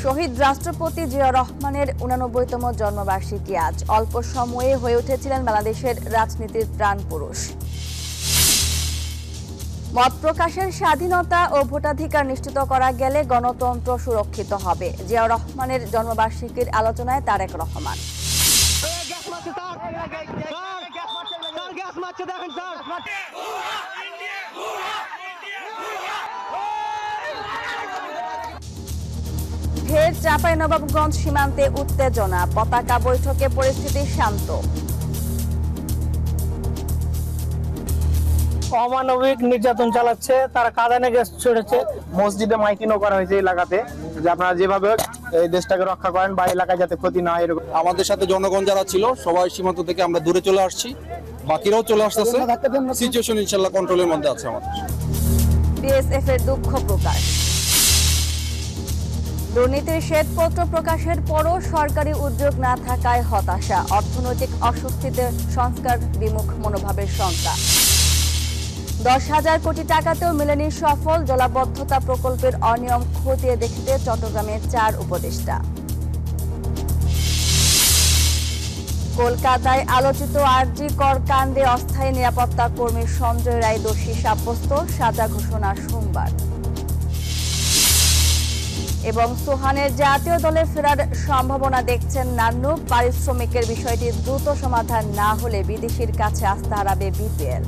শহীদ রাষ্ট্রপতি জিয়া রহমানের 89তম জন্মবার্ষিকী আজ। অল্প সময়ে হয়ে উঠেছিলেন বাংলাদেশের রাজনীতির প্রাণপুরুষ। মত প্রকাশের স্বাধীনতা ও ভোটাধিকার নিশ্চিত করা গেলে গণতন্ত্র সুরক্ষিত হবে। জিয়া রহমানের জন্মবার্ষিকীর আলোচনায় তারেক রহমান। ফের চাঁপাইনবাবগঞ্জ সীমান্তে উত্তেজনা, পতাকা বৈঠকে পরিস্থিতি শান্ত। অমানবিক নির্যাতন চালাচ্ছে, তারা কাঁদানে গ্যাস ছড়েছে। মসজিদে মাইকিংও করা হয়েছে এলাকাতে, যে আপনারা যেভাবে এই দেশটাকে রক্ষা করেন বা এলাকায় যাতে ক্ষতি না হয় এরকম। আমাদের সাথে জনগণ যারা ছিল সবাই সীমান্ত থেকে আমরা দূরে চলে আসছি, বাকিরাও চলে আসতেছে। সিচুয়েশন ইনশাআল্লাহ কন্ট্রোলের মধ্যে আছে আমাদের। বিএসএফ এর দুঃখ প্রকাশ। দুর্নীতির শ্বেতপত্র প্রকাশের পরও সরকারি উদ্যোগ না থাকায় হতাশা, অর্থনৈতিক অস্বস্তিতে সংস্কার বিমুখ মনোভাবের শঙ্কা। 10,000 কোটি টাকাতেও মেলেনি সফল, জলাবদ্ধতা প্রকল্পের অনিয়ম খতিয়ে দেখতে চট্টগ্রামের 4 উপদেষ্টা। কলকাতায় আলোচিত আরজি কর কাণ্ডে অস্থায়ী নিরাপত্তা কর্মী সঞ্জয় রায় দোষী সাব্যস্ত, সাজা ঘোষণা সোমবার। এবং সোহানের জাতীয় দলে ফেরার সম্ভাবনা দেখছেন নান্নু, পারিশ্রমিকের বিষয়টি দ্রুত সমাধান না হলে বিদেশির কাছে আস্থা হারাবে BPL.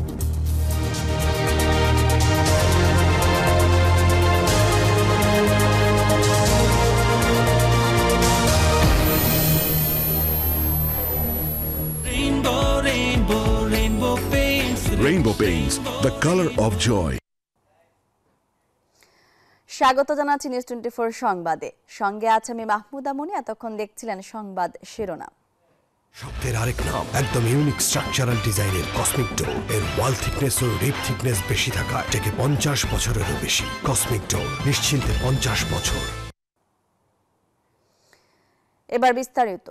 Rainbow Paints, the color of joy. স্বাগত জানাচ্ছি নিউজ 24 সংবাদে। সঙ্গে আছে আমি মাহমুদা মনি। এতক্ষণ দেখছিলেন সংবাদ শিরোনাম। শব্দের আরেক নাম, একদম ইউনিক স্ট্রাকচারাল ডিজাইনের কসমিক ডোর। এর ওয়াল থিকনেস ও রিপ থিকনেস বেশি থাকা থেকে 50 বছরেরও বেশি। কসমিক ডোর, নিশ্চিন্তে 50 বছর। এবার বিস্তারিত।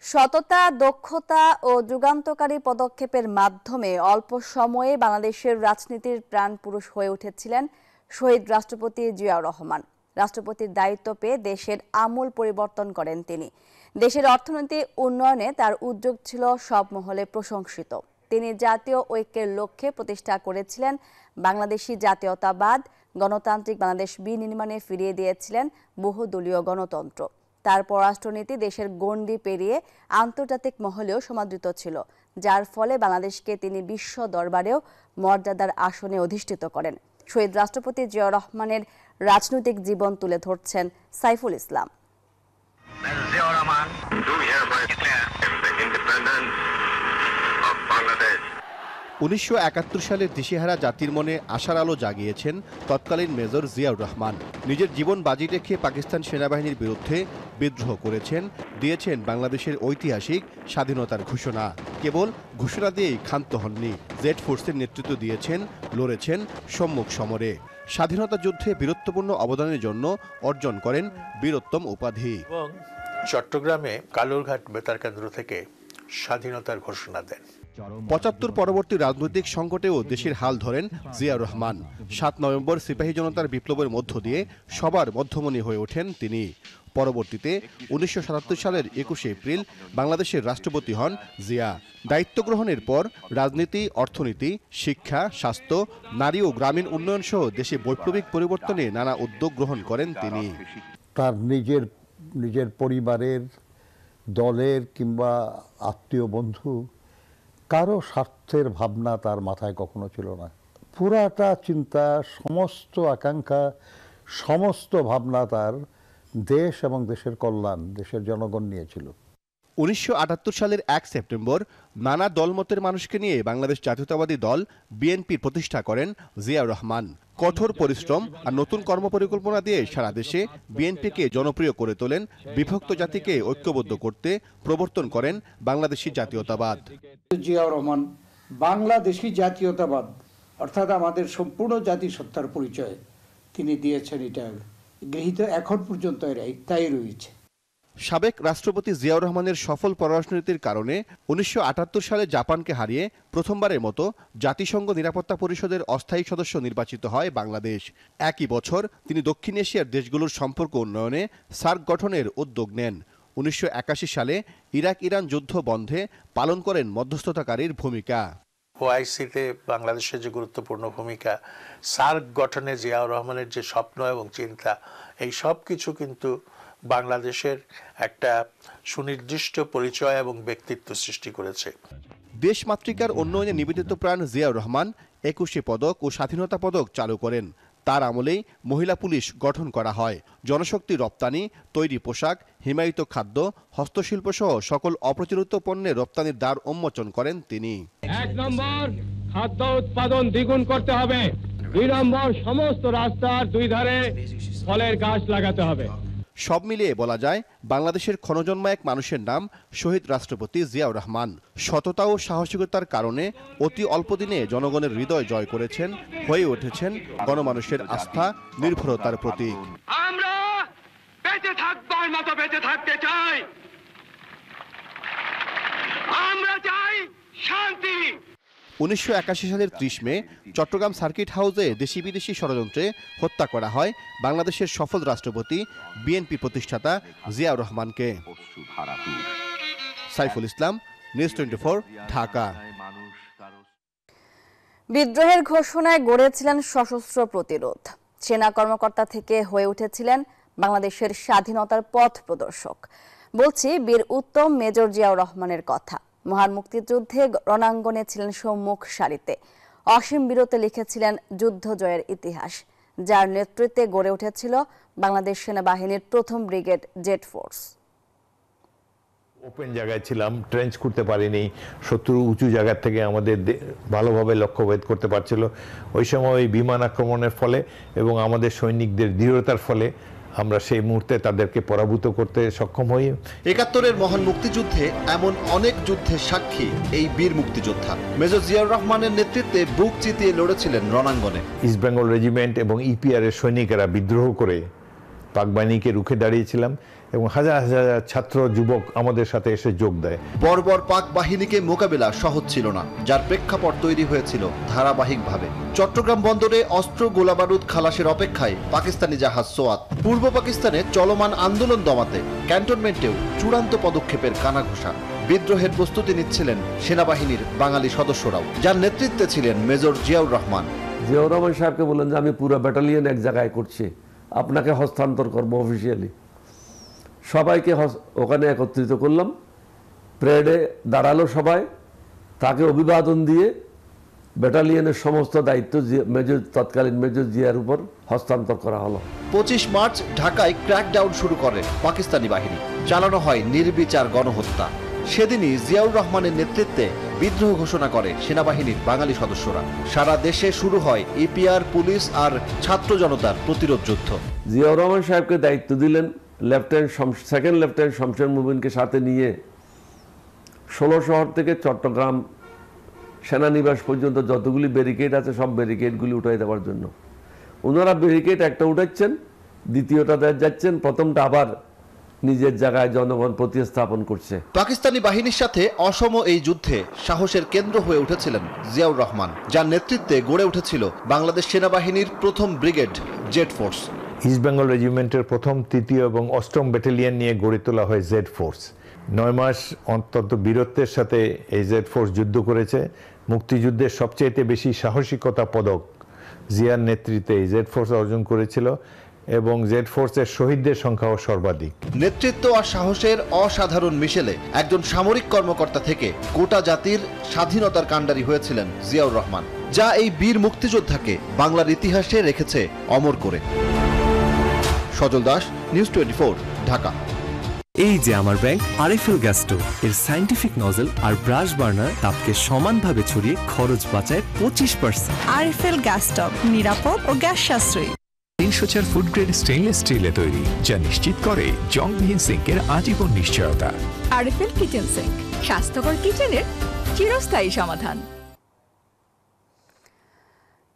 সততা, দক্ষতা ও যুগান্তকারী পদক্ষেপের মাধ্যমে অল্প সময়ে বাংলাদেশের রাজনীতির প্রাণপুরুষ হয়ে উঠেছিলেন শহীদ রাষ্ট্রপতি জিয়াউর রহমান। রাষ্ট্রপতির দায়িত্ব পেয়ে দেশের আমূল পরিবর্তন করেন তিনি। দেশের অর্থনৈতিক উন্নয়নে তার উদ্যোগ ছিল সব মহলে প্রশংসিত। তিনি জাতীয় ঐক্যের লক্ষ্যে প্রতিষ্ঠা করেছিলেন বাংলাদেশি জাতীয়তাবাদ, গণতান্ত্রিক বাংলাদেশ বিনির্মাণে ফিরিয়ে দিয়েছিলেন বহুদলীয় গণতন্ত্র। তার পররাষ্ট্রনীতি দেশের গণ্ডি পেরিয়ে আন্তর্জাতিক মহলেও সমাদৃত ছিল, যার ফলে বাংলাদেশকে তিনি বিশ্ব দরবারেও মর্যাদার আসনে অধিষ্ঠিত করেন। শহীদ রাষ্ট্রপতি জিয়াউর রহমানের রাজনৈতিক জীবন তুলে ধরছেন সাইফুল ইসলাম। 1971 সালের দিশেহারা জাতির মনে আশার আলো জাগিয়েছেন তৎকালীন মেজর জিয়াউর রহমান। নিজের জীবন বাজি রেখে পাকিস্তান সেনাবাহিনীর বিরুদ্ধে বিদ্রোহ করেছেন, দিয়েছেন বাংলাদেশের ঐতিহাসিক স্বাধীনতার ঘোষণা। কেবল ঘোষণা দিয়েই ক্ষান্ত হননি, জেড ফোর্সের নেতৃত্ব দিয়েছেন, লড়েছেন সম্মুখ সমরে। স্বাধীনতা যুদ্ধে বীরত্বপূর্ণ অবদানের জন্য অর্জন করেন বীরোত্তম উপাধি। এবং চট্টগ্রামে কালুরঘাট বেতার কেন্দ্র থেকে স্বাধীনতার ঘোষণা দেন। 75 পরবর্তী রাজনৈতিক সংকটেও দেশের হাল ধরেন জিয়াউর রহমান। 7 নভেম্বর সিপাহী জনতার বিপ্লবের মধ্য দিয়ে সবার মধ্যমণি হয়ে ওঠেন তিনি। পরবর্তীতে 1977 সালের 21 এপ্রিল বাংলাদেশের রাষ্ট্রপতি হন জিয়া। দায়িত্ব গ্রহণের পর রাজনীতি, অর্থনীতি, শিক্ষা, স্বাস্থ্য, নারী ও গ্রামীণ উন্নয়ন সহ দেশে বৈপ্লবিক পরিবর্তনে নানা উদ্যোগ গ্রহণ করেন তিনি। তার নিজের পরিবারের, দলের কিংবা আত্মীয় বন্ধু কারো স্বার্থের ভাবনা তার মাথায় কখনো ছিল না। পুরাটা চিন্তা, সমস্ত আকাঙ্ক্ষা, সমস্ত ভাবনা তার দেশ এবং দেশের কল্যাণ, দেশের জনগণ নিয়েছিল। 1978 সালের 1 সেপ্টেম্বর নানা দলমতের মানুষকে নিয়ে বাংলাদেশ জাতীয়তাবাদী দল বিএনপির প্রতিষ্ঠা করেন জিয়াউর রহমান। কঠোর পরিশ্রম আর নতুন কর্মপরিকল্পনা দিয়ে সারা দেশে বিএনপিকে জনপ্রিয় করে তোলেন, বিভক্ত জাতিকে ঐক্যবদ্ধ করতে প্রবর্তন করেন বাংলাদেশি জাতীয়তাবাদ। জিয়াউর রহমান বাংলাদেশি জাতীয়তাবাদ অর্থাৎ আমাদের সম্পূর্ণ জাতিসত্তার পরিচয় তিনি দিয়েছেন, এটা গৃহীত এখন পর্যন্ত তাই রয়েছে। সাবেক রাষ্ট্রপতি জিয়াউর রহমানের সফল পররাষ্ট্রনীতির কারণে 1978 সালে জাপানকে হারিয়ে প্রথমবারের মতো জাতিসংঘ নিরাপত্তা পরিষদের অস্থায়ী সদস্য নির্বাচিত হয় বাংলাদেশ। একই বছর তিনি দক্ষিণ এশিয়ার দেশগুলোর সম্পর্ক উন্নয়নে সার্ক গঠনের উদ্যোগ নেন। 1981 সালে ইরাক ইরান যুদ্ধ বন্ধে পালন করেন মধ্যস্থতাকারীর ভূমিকা। ওআইসিতে বাংলাদেশের যে গুরুত্বপূর্ণ ভূমিকা, সার্ক গঠনে জিয়াউর রহমানের যে স্বপ্ন এবং চিন্তা, এই সব কিছু কিন্তু বাংলাদেশের একটা সুনির্দিষ্ট পরিচয় এবং ব্যক্তিত্ব সৃষ্টি করেছে। দেশমাতৃকার উন্নয়নে নিবেদিত প্রাণ জিয়াউর রহমান 21 পদক ও স্বাধীনতা পদক চালু করেন। তার আমলেই মহিলা পুলিশ গঠন করা হয়। জনশক্তি রপ্তানি, তৈরি পোশাক, হিমায়িত খাদ্য, হস্তশিল্প সহ সকল অপ্রচলিত পণ্যের রপ্তানির দ্বার উন্মোচন করেন তিনি। 1 নম্বর, খাদ্য উৎপাদন দ্বিগুণ করতে হবে। 2 নম্বর, সমস্ত রাস্তার দুই ধারে ফলের গাছ লাগাতে হবে। সব মিলিয়ে বলা যায় বাংলাদেশের ক্ষণজন্মা এক মানুষের নাম শহীদ রাষ্ট্রপতি জিয়াউর রহমান। সততা ও সাহসিকতার কারণে অতি অল্প দিনে জনগণের হৃদয় জয় করেছেন, হয়ে উঠেছেন গণমানুষের আস্থা, নির্ভরতার প্রতীক। আমরা বেঁচে থাকবার মতো বেঁচে থাকতে চাই। আমরা চাই শান্তি। 1981 সালের 30 মে চট্টগ্রাম সার্কিট হাউসে দেশি বিদেশি ষড়যন্ত্রে হত্যা করা হয় বাংলাদেশের সফল রাষ্ট্রপতি বিএনপি প্রতিষ্ঠাতা জিয়াউর রহমানকে। সাইফুল ইসলাম, নিউজ 24, ঢাকা। বিদ্রোহের ঘোষণায় গড়েছিলেন সশস্ত্র প্রতিরোধ। সেনা কর্মকর্তা থেকে হয়ে উঠেছিলেন বাংলাদেশের স্বাধীনতার পথ প্রদর্শক। বলছি বীর উত্তম মেজর জিয়াউর রহমানের কথা। মহান মুক্তিযুদ্ধে রণাঙ্গনে ছিলেন সম্মুখ সারিতে। অসীম বীরত্বে লিখেছিলেন যুদ্ধ জয়ের ইতিহাস, যার নেতৃত্বে গড়ে উঠেছিল বাংলাদেশ সেনাবাহিনীর প্রথম ব্রিগেড জেট ফোর্স। ওপেন জায়গায় ছিলাম, ট্রেঞ্চ করতে পারিনি, শত্রু উঁচু জায়গা থেকে আমাদের ভালোভাবে লক্ষ্যভেদ করতে পারছিল। ওই সময় বিমান আক্রমণের ফলে এবং আমাদের সৈনিকদের দৃঢ়তার ফলে আমরা সেই মুহূর্তে তাদেরকে পরাভূত করতে সক্ষম হই। ৭১-এর মহান মুক্তিযুদ্ধে এমন অনেক যুদ্ধের সাক্ষী এই বীর মুক্তিযোদ্ধা। মেজর জিয়াউর রহমানের নেতৃত্বে বুক চিতিয়ে লড়েছিলেন রণাঙ্গনে। ইস্ট বেঙ্গল রেজিমেন্ট এবং ইপিআর এর সৈনিকেরা বিদ্রোহ করে পাক বাহিনীকে রুখে দাঁড়িয়েছিলাম এবং হাজার হাজার ছাত্র যুবক আমাদের সাথে এসে যোগ দেয়। বর্বর পাক বাহিনীকে মোকাবেলা সহজ ছিল না, যার প্রেক্ষাপট তৈরি হয়েছিল ধারাবাহিকভাবে। চট্টগ্রাম বন্দরে অস্ত্র গোলাবারুদ খালাসের অপেক্ষায় পাকিস্তানি জাহাজ সোয়াত। পূর্ব পাকিস্তানে চলমান আন্দোলন দমাতে ক্যান্টনমেন্টেও চূড়ান্ত পদক্ষেপের কানাঘোষা। বিদ্রোহের প্রস্তুতি নিচ্ছিলেন সেনাবাহিনীর বাঙালি সদস্যরাও, যার নেতৃত্বে ছিলেন মেজর জিয়াউর রহমান। জিয়াউর রহমান সাহেবকে বললেন যে আমি পুরো ব্যাটালিয়ন এক জায়গায় করছি, আপনাকে হস্তান্তর করবো অফিসিয়ালি। সবাইকে ওখানে একত্রিত করলাম, প্রেডে দাঁড়ালো সবাই, তাকে অভিবাদন দিয়ে ব্যাটালিয়নের সমস্ত দায়িত্ব তৎকালীন মেজর জিয়ার উপর হস্তান্তর করা হলো। 25 মার্চ ঢাকায় ক্র্যাকডাউন শুরু করে পাকিস্তানি বাহিনী। চালানো হয় নির্বিচার গণহত্যা। সেদিনই জিয়াউর রহমানের নেতৃত্বে বিদ্রোহ ঘোষণা করে সেনাবাহিনীর বাঙালি সদস্যরা। সারা দেশে শুরু হয় ইপিআর, পুলিশ আর ছাত্র জনতার প্রতিরোধ যুদ্ধ। জিয়াউর রহমান সাহেবকে দায়িত্ব দিলেন সেকেন্ড লেফটেন্যান্ট শমশের মুবিনকে সাথে নিয়ে 16 শহর থেকে চট্টগ্রাম সেনানিবাস পর্যন্ত যতগুলি ব্যারিকেড আছে সব ব্যারিকেডগুলি উঠাই দেওয়ার জন্য। ওনারা ব্যারিকেড একটা উঠাচ্ছেন, দ্বিতীয়টা যাচ্ছেন, প্রথমটা আবার নিজের জায়গায় জনগণ প্রতিস্থাপন করছে। পাকিস্তানি বাহিনীর সাথে অসম এই যুদ্ধে সাহসের কেন্দ্র হয়ে উঠেছিলেন জিয়াউর রহমান, যার নেতৃত্বে গড়ে উঠেছিল বাংলাদেশ সেনাবাহিনীর প্রথম brigade jet force. East Bengal রেজিমেন্টের প্রথম, তৃতীয় এবং অষ্টম ব্যাটালিয়ন নিয়ে গড়ে তোলা হয় জেড ফোর্স। 9 মাস অত্যন্ত বীরত্বের সাথে এই জেড ফোর্স যুদ্ধ করেছে। মুক্তিযুদ্ধের সবচেয়ে বেশি সাহসিকতা পদক জিয়ার নেতৃত্বে এই জেড ফোর্স অর্জন করেছিল এবং জেড ফোর্সের শহীদদের সংখ্যাও সর্বাধিক। নেতৃত্ব আর সাহসের অসাধারণ মিশেলে একজন সামরিক কর্মকর্তা থেকে গোটা জাতির স্বাধীনতার কাণ্ডারি হয়েছিলেন জিয়াউর রহমান, যা এই বীর মুক্তিযোদ্ধাকে বাংলার ইতিহাসে রেখেছে অমর করে। সজল দাস, নিউজ 24, ঢাকা। এই যে আমার ব্যাংক আরএফএল গ্যাস স্টোভ এর সায়েন্টিফিক নজল আর ব্রাশ বার্নার তাপকে সমানভাবে ছড়িয়ে খরচ বাঁচায় 25%। আরএফএল গ্যাস স্টোভ নিরাপদ ও গ্যাস সাশ্রয়ী। 304 ফুড গ্রেড স্টেইনলেস স্টিলে তৈরি, যা নিশ্চিত করে জংবিহীন সিঙ্কের আজীবন নিশ্চয়তা। আরএফএল কিচেন সিঙ্ক, স্বাস্থ্যকর কিচেনের চিরস্থায়ী সমাধান।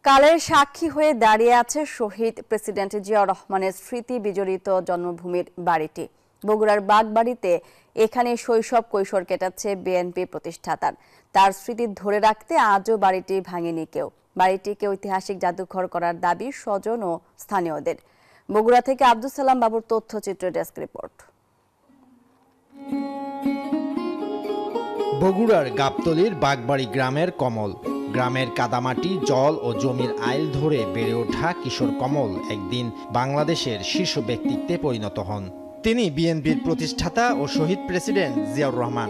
কালের সাক্ষী হয়ে দাঁড়িয়ে আছে শহীদ প্রেসিডেন্ট জিয়াউর রহমানের স্মৃতি বিজড়িত জন্মভূমির বাড়িটি। বগুড়ার বাগবাড়িতে এখানে শৈশব কৈশোর কেটাচ্ছে বিএনপি প্রতিষ্ঠাতার। তার স্মৃতি ধরে রাখতে আজও বাড়িটি ভাঙেনি কেউ। বাড়িটিকে ঐতিহাসিক জাদুঘর করার দাবি স্বজন ও স্থানীয়দের। বগুড়া থেকে আব্দুল সালাম বাবুর তথ্যচিত্র ডেস্ক রিপোর্ট। বগুড়ার গাবতলীর বাগবাড়ি গ্রামের কমল। গ্রামের কাদামাটি, জল ও জমির আইল ধরে বেড়ে ওঠা কিশোর কমল একদিন বাংলাদেশের শীর্ষ ব্যক্তিত্বে পরিণত হন। তিনি বিএনপির প্রতিষ্ঠাতা ও শহীদ প্রেসিডেন্ট জিয়াউর রহমান।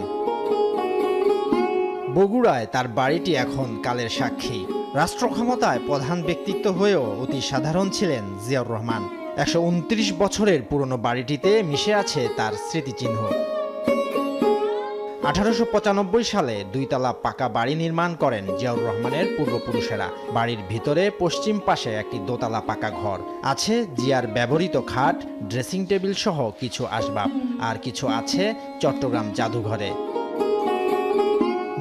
বগুড়ায় তার বাড়িটি এখন কালের সাক্ষী। রাষ্ট্র ক্ষমতায় প্রধান ব্যক্তিত্ব হয়েও অতি সাধারণ ছিলেন জিয়াউর রহমান। 129 বছরের পুরনো বাড়িটিতে মিশে আছে তার স্মৃতিচিহ্ন। 1895 সালে 2 তলা পাকা বাড়ি নির্মাণ করেন জিয়াউর রহমানের পূর্বপুরুষেরা। বাড়ির ভিতরে পশ্চিম পাশে একটি দোতলা পাকা ঘর আছে। জিয়ার ব্যবহৃত খাট, ড্রেসিং টেবিল সহ কিছু আসবাব, আর কিছু আছে চট্টগ্রাম জাদুঘরে।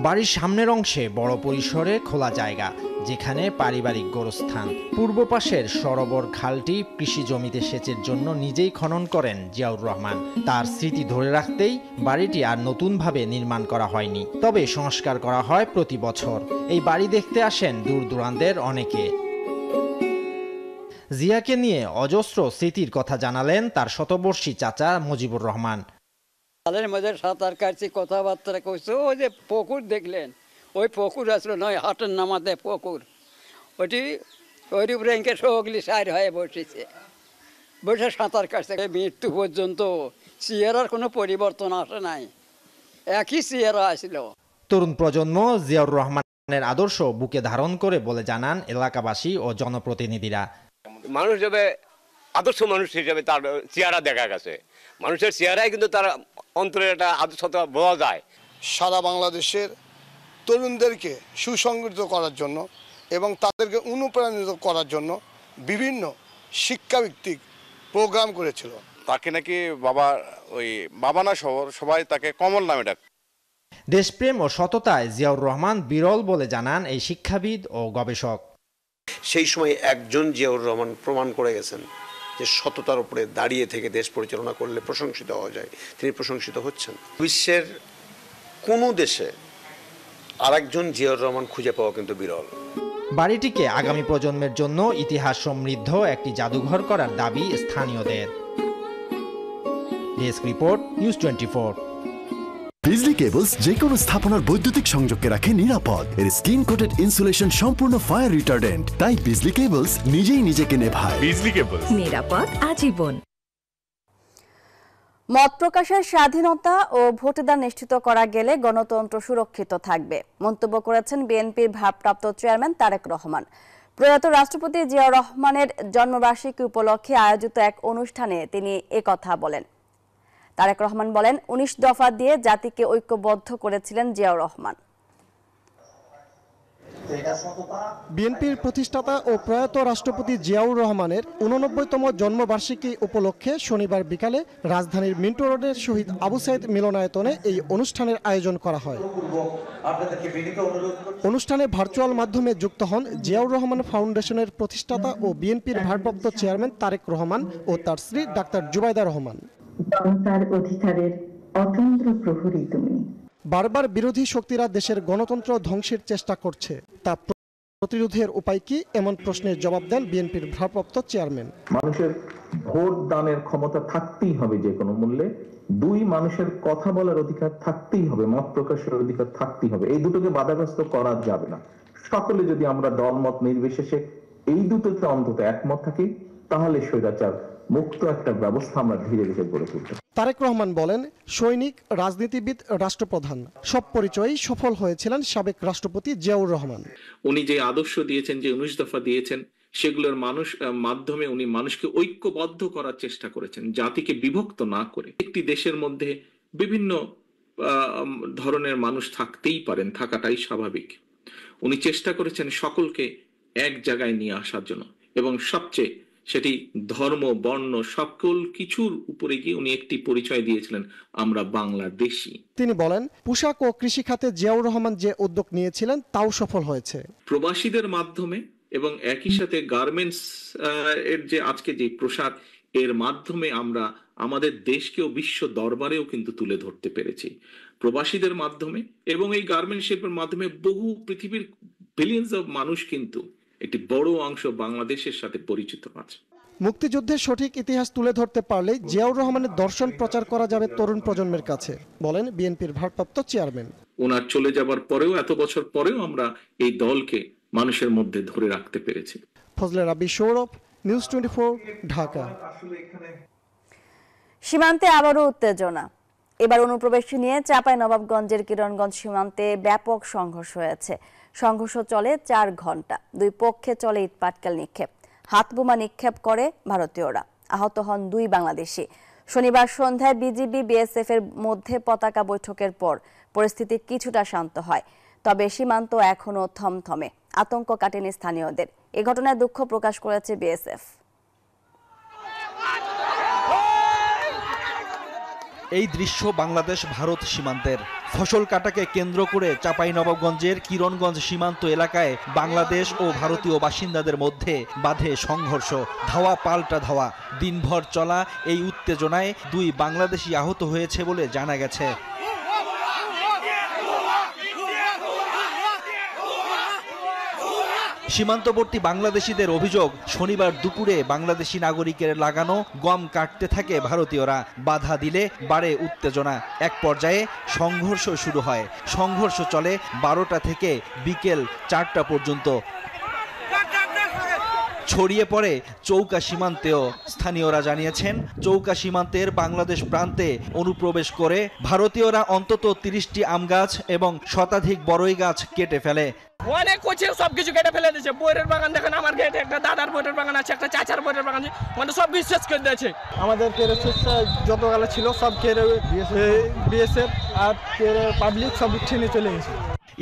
বাড়ির সামনের অংশে বড় পরিসরে খোলা জায়গা, যেখানে পারিবারিক গোরস্থান। পূর্ব পাশের সরোবর খালটি কৃষি জমিতে সেচের জন্য নিজেই খনন করেন জিয়াউর রহমান। তার স্মৃতি ধরে রাখতেই বাড়িটি আর নতুনভাবে নির্মাণ করা হয়নি, তবে সংস্কার করা হয় প্রতি বছর। এই বাড়ি দেখতে আসেন দূর দূরান্তের অনেকে। জিয়াকে নিয়ে অজস্র স্মৃতির কথা জানালেন তার শতবর্ষী চাচা মুজিবুর রহমান। খালের মধ্যে সাঁতার কাটছি, কথাবার্তা কইছো। ওই যে পুকুর দেখলেন, ওই পুকুর আসলো নয়, হাটের নামাতে পুকুর, ওই র্যাঙ্কে সগলি সাইড হয়ে বসেছে, বসে সাঁতার কাটছে। মৃত্যু পর্যন্ত চেহারার কোনো পরিবর্তন আসে নাই, একই চেহারা আসলো। তরুণ প্রজন্ম জিয়াউর রহমানের আদর্শ বুকে ধারণ করে বলে জানান এলাকাবাসী ও জনপ্রতিনিধিরা। মানুষ হিসেবে, আদর্শ মানুষ হিসেবে তার চেহারা দেখা গেছে। মানুষের চেহারায় কিন্তু তার অন্তরের একটা আদর্শতা বোঝা যায়। সারা বাংলাদেশের তরুণদেরকে সুসংগঠিত করার জন্য এবং তাদেরকে অনুপ্রাণিত করার জন্য বিভিন্ন শিক্ষাভিত্তিক প্রোগ্রাম করেছিল। তাকে নাকি বাবা না সবাই তাকে কমল নামে ডাক। দেশপ্রেম ও সততায় জিয়াউর রহমান বিরল বলে জানান এই শিক্ষাবিদ ও গবেষক। সেই সময় একজন জিয়াউর রহমান প্রমাণ করে গেছেন যে সততার উপরে দাঁড়িয়ে থেকে দেশ পরিচালনা করলে প্রশংসিত হওয়া যায়। তিনি প্রশংসিত হচ্ছেন। বিশ্বের কোনো দেশে আরেকজন জিয়াউর রহমান খুঁজে পাওয়া কিন্তু বিরল। বাড়িটিকে আগামী প্রজন্মের জন্য ইতিহাস সমৃদ্ধ একটি জাদুঘর করার দাবি স্থানীয়দের। Desk report, news 24। বিজলি কেবলস যে কোনো স্থাপনার বৈদ্যুতিক সংযোগকে রাখে নিরাপদ। এর স্কিন কোটেড ইনসুলেশন সম্পূর্ণ ফায়ার রিটার্ডেন্ট, তাই বিজলি কেবলস নিজেই নিজেকে নেভায়। বিজলি কেবলস, নিরাপদ আজীবন। মত প্রকাশের স্বাধীনতা ও ভোটদান নিশ্চিত করা গেলে গণতন্ত্র সুরক্ষিত থাকবে, মন্তব্য করেছেন বিএনপির ভারপ্রাপ্ত চেয়ারম্যান তারেক রহমান। প্রয়াত রাষ্ট্রপতি জিয়াউর রহমানের জন্মবার্ষিকী উপলক্ষে আয়োজিত এক অনুষ্ঠানে তিনি একথা বলেন। তারেক রহমান বলেন, 19 দফা দিয়ে জাতিকে ঐক্যবদ্ধ করেছিলেন জিয়াউর রহমান। বিএনপির প্রতিষ্ঠাতা ও প্রয়াত রাষ্ট্রপতি জিয়াউর রহমানের 89তম জন্মবার্ষিকী উপলক্ষে শনিবার বিকালে রাজধানীর মিন্টো রোডের শহীদ আবু সাইদ মিলনায়তনে এই অনুষ্ঠানের আয়োজন করা হয়। অনুষ্ঠানে ভার্চুয়াল মাধ্যমে যুক্ত হন জিয়াউর রহমান ফাউন্ডেশনের প্রতিষ্ঠাতা ও বিএনপির ভারপ্রাপ্ত চেয়ারম্যান তারেক রহমান ও তার স্ত্রী ডাক্তার জুবাইদা রহমান। জনতার অধিকারের অতন্ত্র প্রহরী তুমি। বারবার বিরোধী শক্তিরা দেশের গণতন্ত্র ধ্বংসের চেষ্টা করছে, তা প্রতিরোধের উপায় কি, এমন প্রশ্নের জবাব দেন বিএনপির ভারপ্রাপ্ত চেয়ারম্যান। মানুষের ভোট দানের ক্ষমতা থাকতেই হবে যে কোনো মূল্যে। 2, মানুষের কথা বলার অধিকার থাকতেই হবে, মত প্রকাশের অধিকার থাকতেই হবে। এই দুটোকে বাধাগ্রস্ত করা যাবে না। সকলে যদি আমরা দলমত নির্বিশেষে এই দুটোতে অন্তত একমত থাকি, তাহলে স্বৈরাচার মুক্ত একটা ব্যবস্থা আমরা ধীরে ধীরে গড়ে তুলতে। তারেক রহমান বলেন, সৈনিক, রাজনীতিবিদ, রাষ্ট্রপ্রধান সব পরিচয়েই সফল হয়েছিলেন সাবেক রাষ্ট্রপতি জিয়াউর রহমান। উনি যে আদর্শ দিয়েছেন, যে 19 দফা দিয়েছেন, সেগুলোর মাধ্যমে উনি মানুষকে ঐক্যবদ্ধ করার চেষ্টা করেছেন, জাতিকে বিভক্ত না করে। একটি দেশের মধ্যে বিভিন্ন ধরনের মানুষ থাকতেই পারেন, থাকাটাই স্বাভাবিক। উনি চেষ্টা করেছেন সকলকে এক জায়গায় নিয়ে আসার জন্য, এবং সবচেয়ে সেটি ধর্ম, বর্ণ, সকল কিছুর উপরে গিয়ে উনি একটি পরিচয় দিয়েছিলেন, আমরা বাংলাদেশী। তিনি বলেন, পোশাক ও কৃষি খাতে জিয়াউর রহমান যে উদ্যোগ নিয়েছিলেন তাও সফল হয়েছে। প্রবাসীদের মাধ্যমে এবং একই সাথে গার্মেন্টস এর যে আজকে যে পোশাক, এর মাধ্যমে আমরা আমাদের দেশকেও বিশ্ব দরবারেও কিন্তু তুলে ধরতে পেরেছি প্রবাসীদের মাধ্যমে, এবং এই গার্মেন্ট শিল্পের মাধ্যমে বহু পৃথিবীর বিলিয়ন্স অফ মানুষ কিন্তু একটি বড় অংশ বাংলাদেশের সাথে পরিচিত আছে। মুক্তিযুদ্ধের সঠিক ইতিহাস তুলে ধরতে পারলে জিয়াউর রহমানের দর্শন প্রচার করা যাবে তরুণ প্রজন্মের কাছে, বলেন বিএনপির ভারপ্রাপ্ত চেয়ারম্যান। ওনার চলে যাবার পরেও, এত বছর পরেও আমরা এই দলকে মানুষের মধ্যে ধরে রাখতে পেরেছি। ফজলে রাব্বি সৌরভ, নিউজ 24, ঢাকা। সীমান্তে আবারও উত্তেজনা। এবার অনুপ্রবেশ নিয়ে চাঁপাইনবাবগঞ্জের কিরণগঞ্জ সীমান্তে ব্যাপক সংঘর্ষ হয়েছে। সংঘর্ষ চলে 4 ঘন্টা। দুই পক্ষে চলে ইটপাটকেল নিক্ষেপ, হাতবোমা নিক্ষেপ করে ভারতীয়রা। আহত হন 2 বাংলাদেশি। শনিবার সন্ধ্যায় বিজিবি বিএসএফ এর মধ্যে পতাকা বৈঠকের পর পরিস্থিতি কিছুটা শান্ত হয়, তবে সীমান্ত এখনো থমথমে। আতঙ্ক কাটেনি স্থানীয়দের। এ ঘটনায় দুঃখ প্রকাশ করেছে বিএসএফ। এই দৃশ্য বাংলাদেশ ভারত সীমান্তের। ফসল কাটাকে কেন্দ্র করে চাঁপাইনবাবগঞ্জের কিরণগঞ্জ সীমান্ত এলাকায় বাংলাদেশ ও ভারতীয় বাসিন্দাদের মধ্যে বাধে সংঘর্ষ। ধাওয়া পাল্টা ধাওয়া। দিনভর চলা এই উত্তেজনায় 2 বাংলাদেশি আহত হয়েছে বলে জানা গেছে। সীমান্তবর্তী বাংলাদেশিদের অভিযোগ, শনিবার দুপুরে বাংলাদেশি নাগরিকের লাগানো গম কাটতে থাকে ভারতীয়রা। বাধা দিলে বাড়ে উত্তেজনা। এক পর্যায়ে সংঘর্ষ শুরু হয়। সংঘর্ষ চলে 12টা থেকে বিকেল 4টা পর্যন্ত। ছড়িয়ে পড়ে চৌকা সীমান্তেও। স্থানীয়রা জানিয়েছেন, চৌকা সীমান্তের বাংলাদেশ প্রান্তে অনুপ্রবেশ করে ভারতীয়রা অন্তত 30টি আম গাছ এবং শতাধিক বড়ই গাছ কেটে ফেলে। অনেক করছে, সবকিছু কেটে ফেলে দিয়েছে। বইয়ের বাগান দেখেন, আমার গেটে একটা দাদার বইয়ের বাগান আছে, একটা চাচার বইয়ের বাগান আছে, মানে সব শেষ করে দিয়েছে। আমাদের যত গালা ছিল সব কেড়ে বিএসএফ আর পাবলিক সব ছিনে চলে গেছে।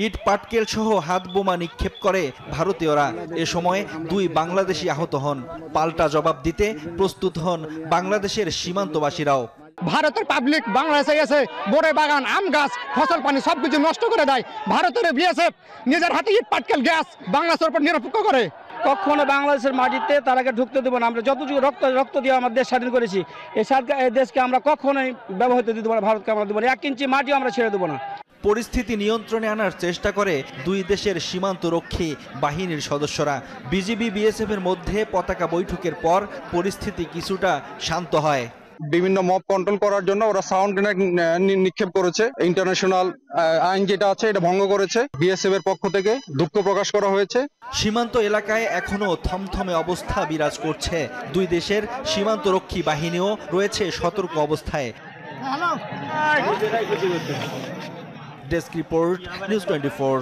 ইট পাটকেল সহ হাত বোমা নিক্ষেপ করে ভারতীয়রা। এ সময় 2 বাংলাদেশি আহত হন। পাল্টা জবাব দিতে প্রস্তুত হন বাংলাদেশের সীমান্তবাসীরাও। ভারতের পাবলিক বাংলাদেশে এসে বড় বাগান, আম গাছ, ফসল পানি সবকিছু নষ্ট করে দেয়। ভারতের বিএসএফ নিজের হাতে ইট পাটকেল গ্যাস বাংলাদেশের উপর নিরপেক্ষ করে। কখনো বাংলাদেশের মাটিতে তারাকে ঢুকতে দেবো না। আমরা যতটুকু রক্ত দিয়ে আমার দেশ স্বাধীন করেছি, এই দেশকে আমরা কখনোই ব্যবহৃত দিতে পারি, ভারতকে আমরা দেবো না। 1 ইঞ্চি মাটিও আমরা ছেড়ে দেবো না। পরিস্থিতি নিয়ন্ত্রণে আনার চেষ্টা করে 2 দেশের সীমান্তরক্ষী বাহিনীর সদস্যরা। বিজিবি বিএসএফ এর মধ্যে পতাকা বৈঠকের পর পরিস্থিতি কিছুটা শান্ত হয়। বিভিন্ন মব কন্ট্রোল করার জন্য ওরা সাউন্ড গ্রেনেড নিক্ষেপ করেছে। ইন্টারন্যাশনাল আইন যেটা আছে এটা ভঙ্গ করেছে। বিএসএফ এর পক্ষ থেকে দুঃখ প্রকাশ করা হয়েছে। সীমান্ত এলাকায় এখনো থমথমে অবস্থা বিরাজ করছে। 2 দেশের সীমান্তরক্ষী বাহিনীও রয়েছে সতর্ক অবস্থায়। Desk report, news 24।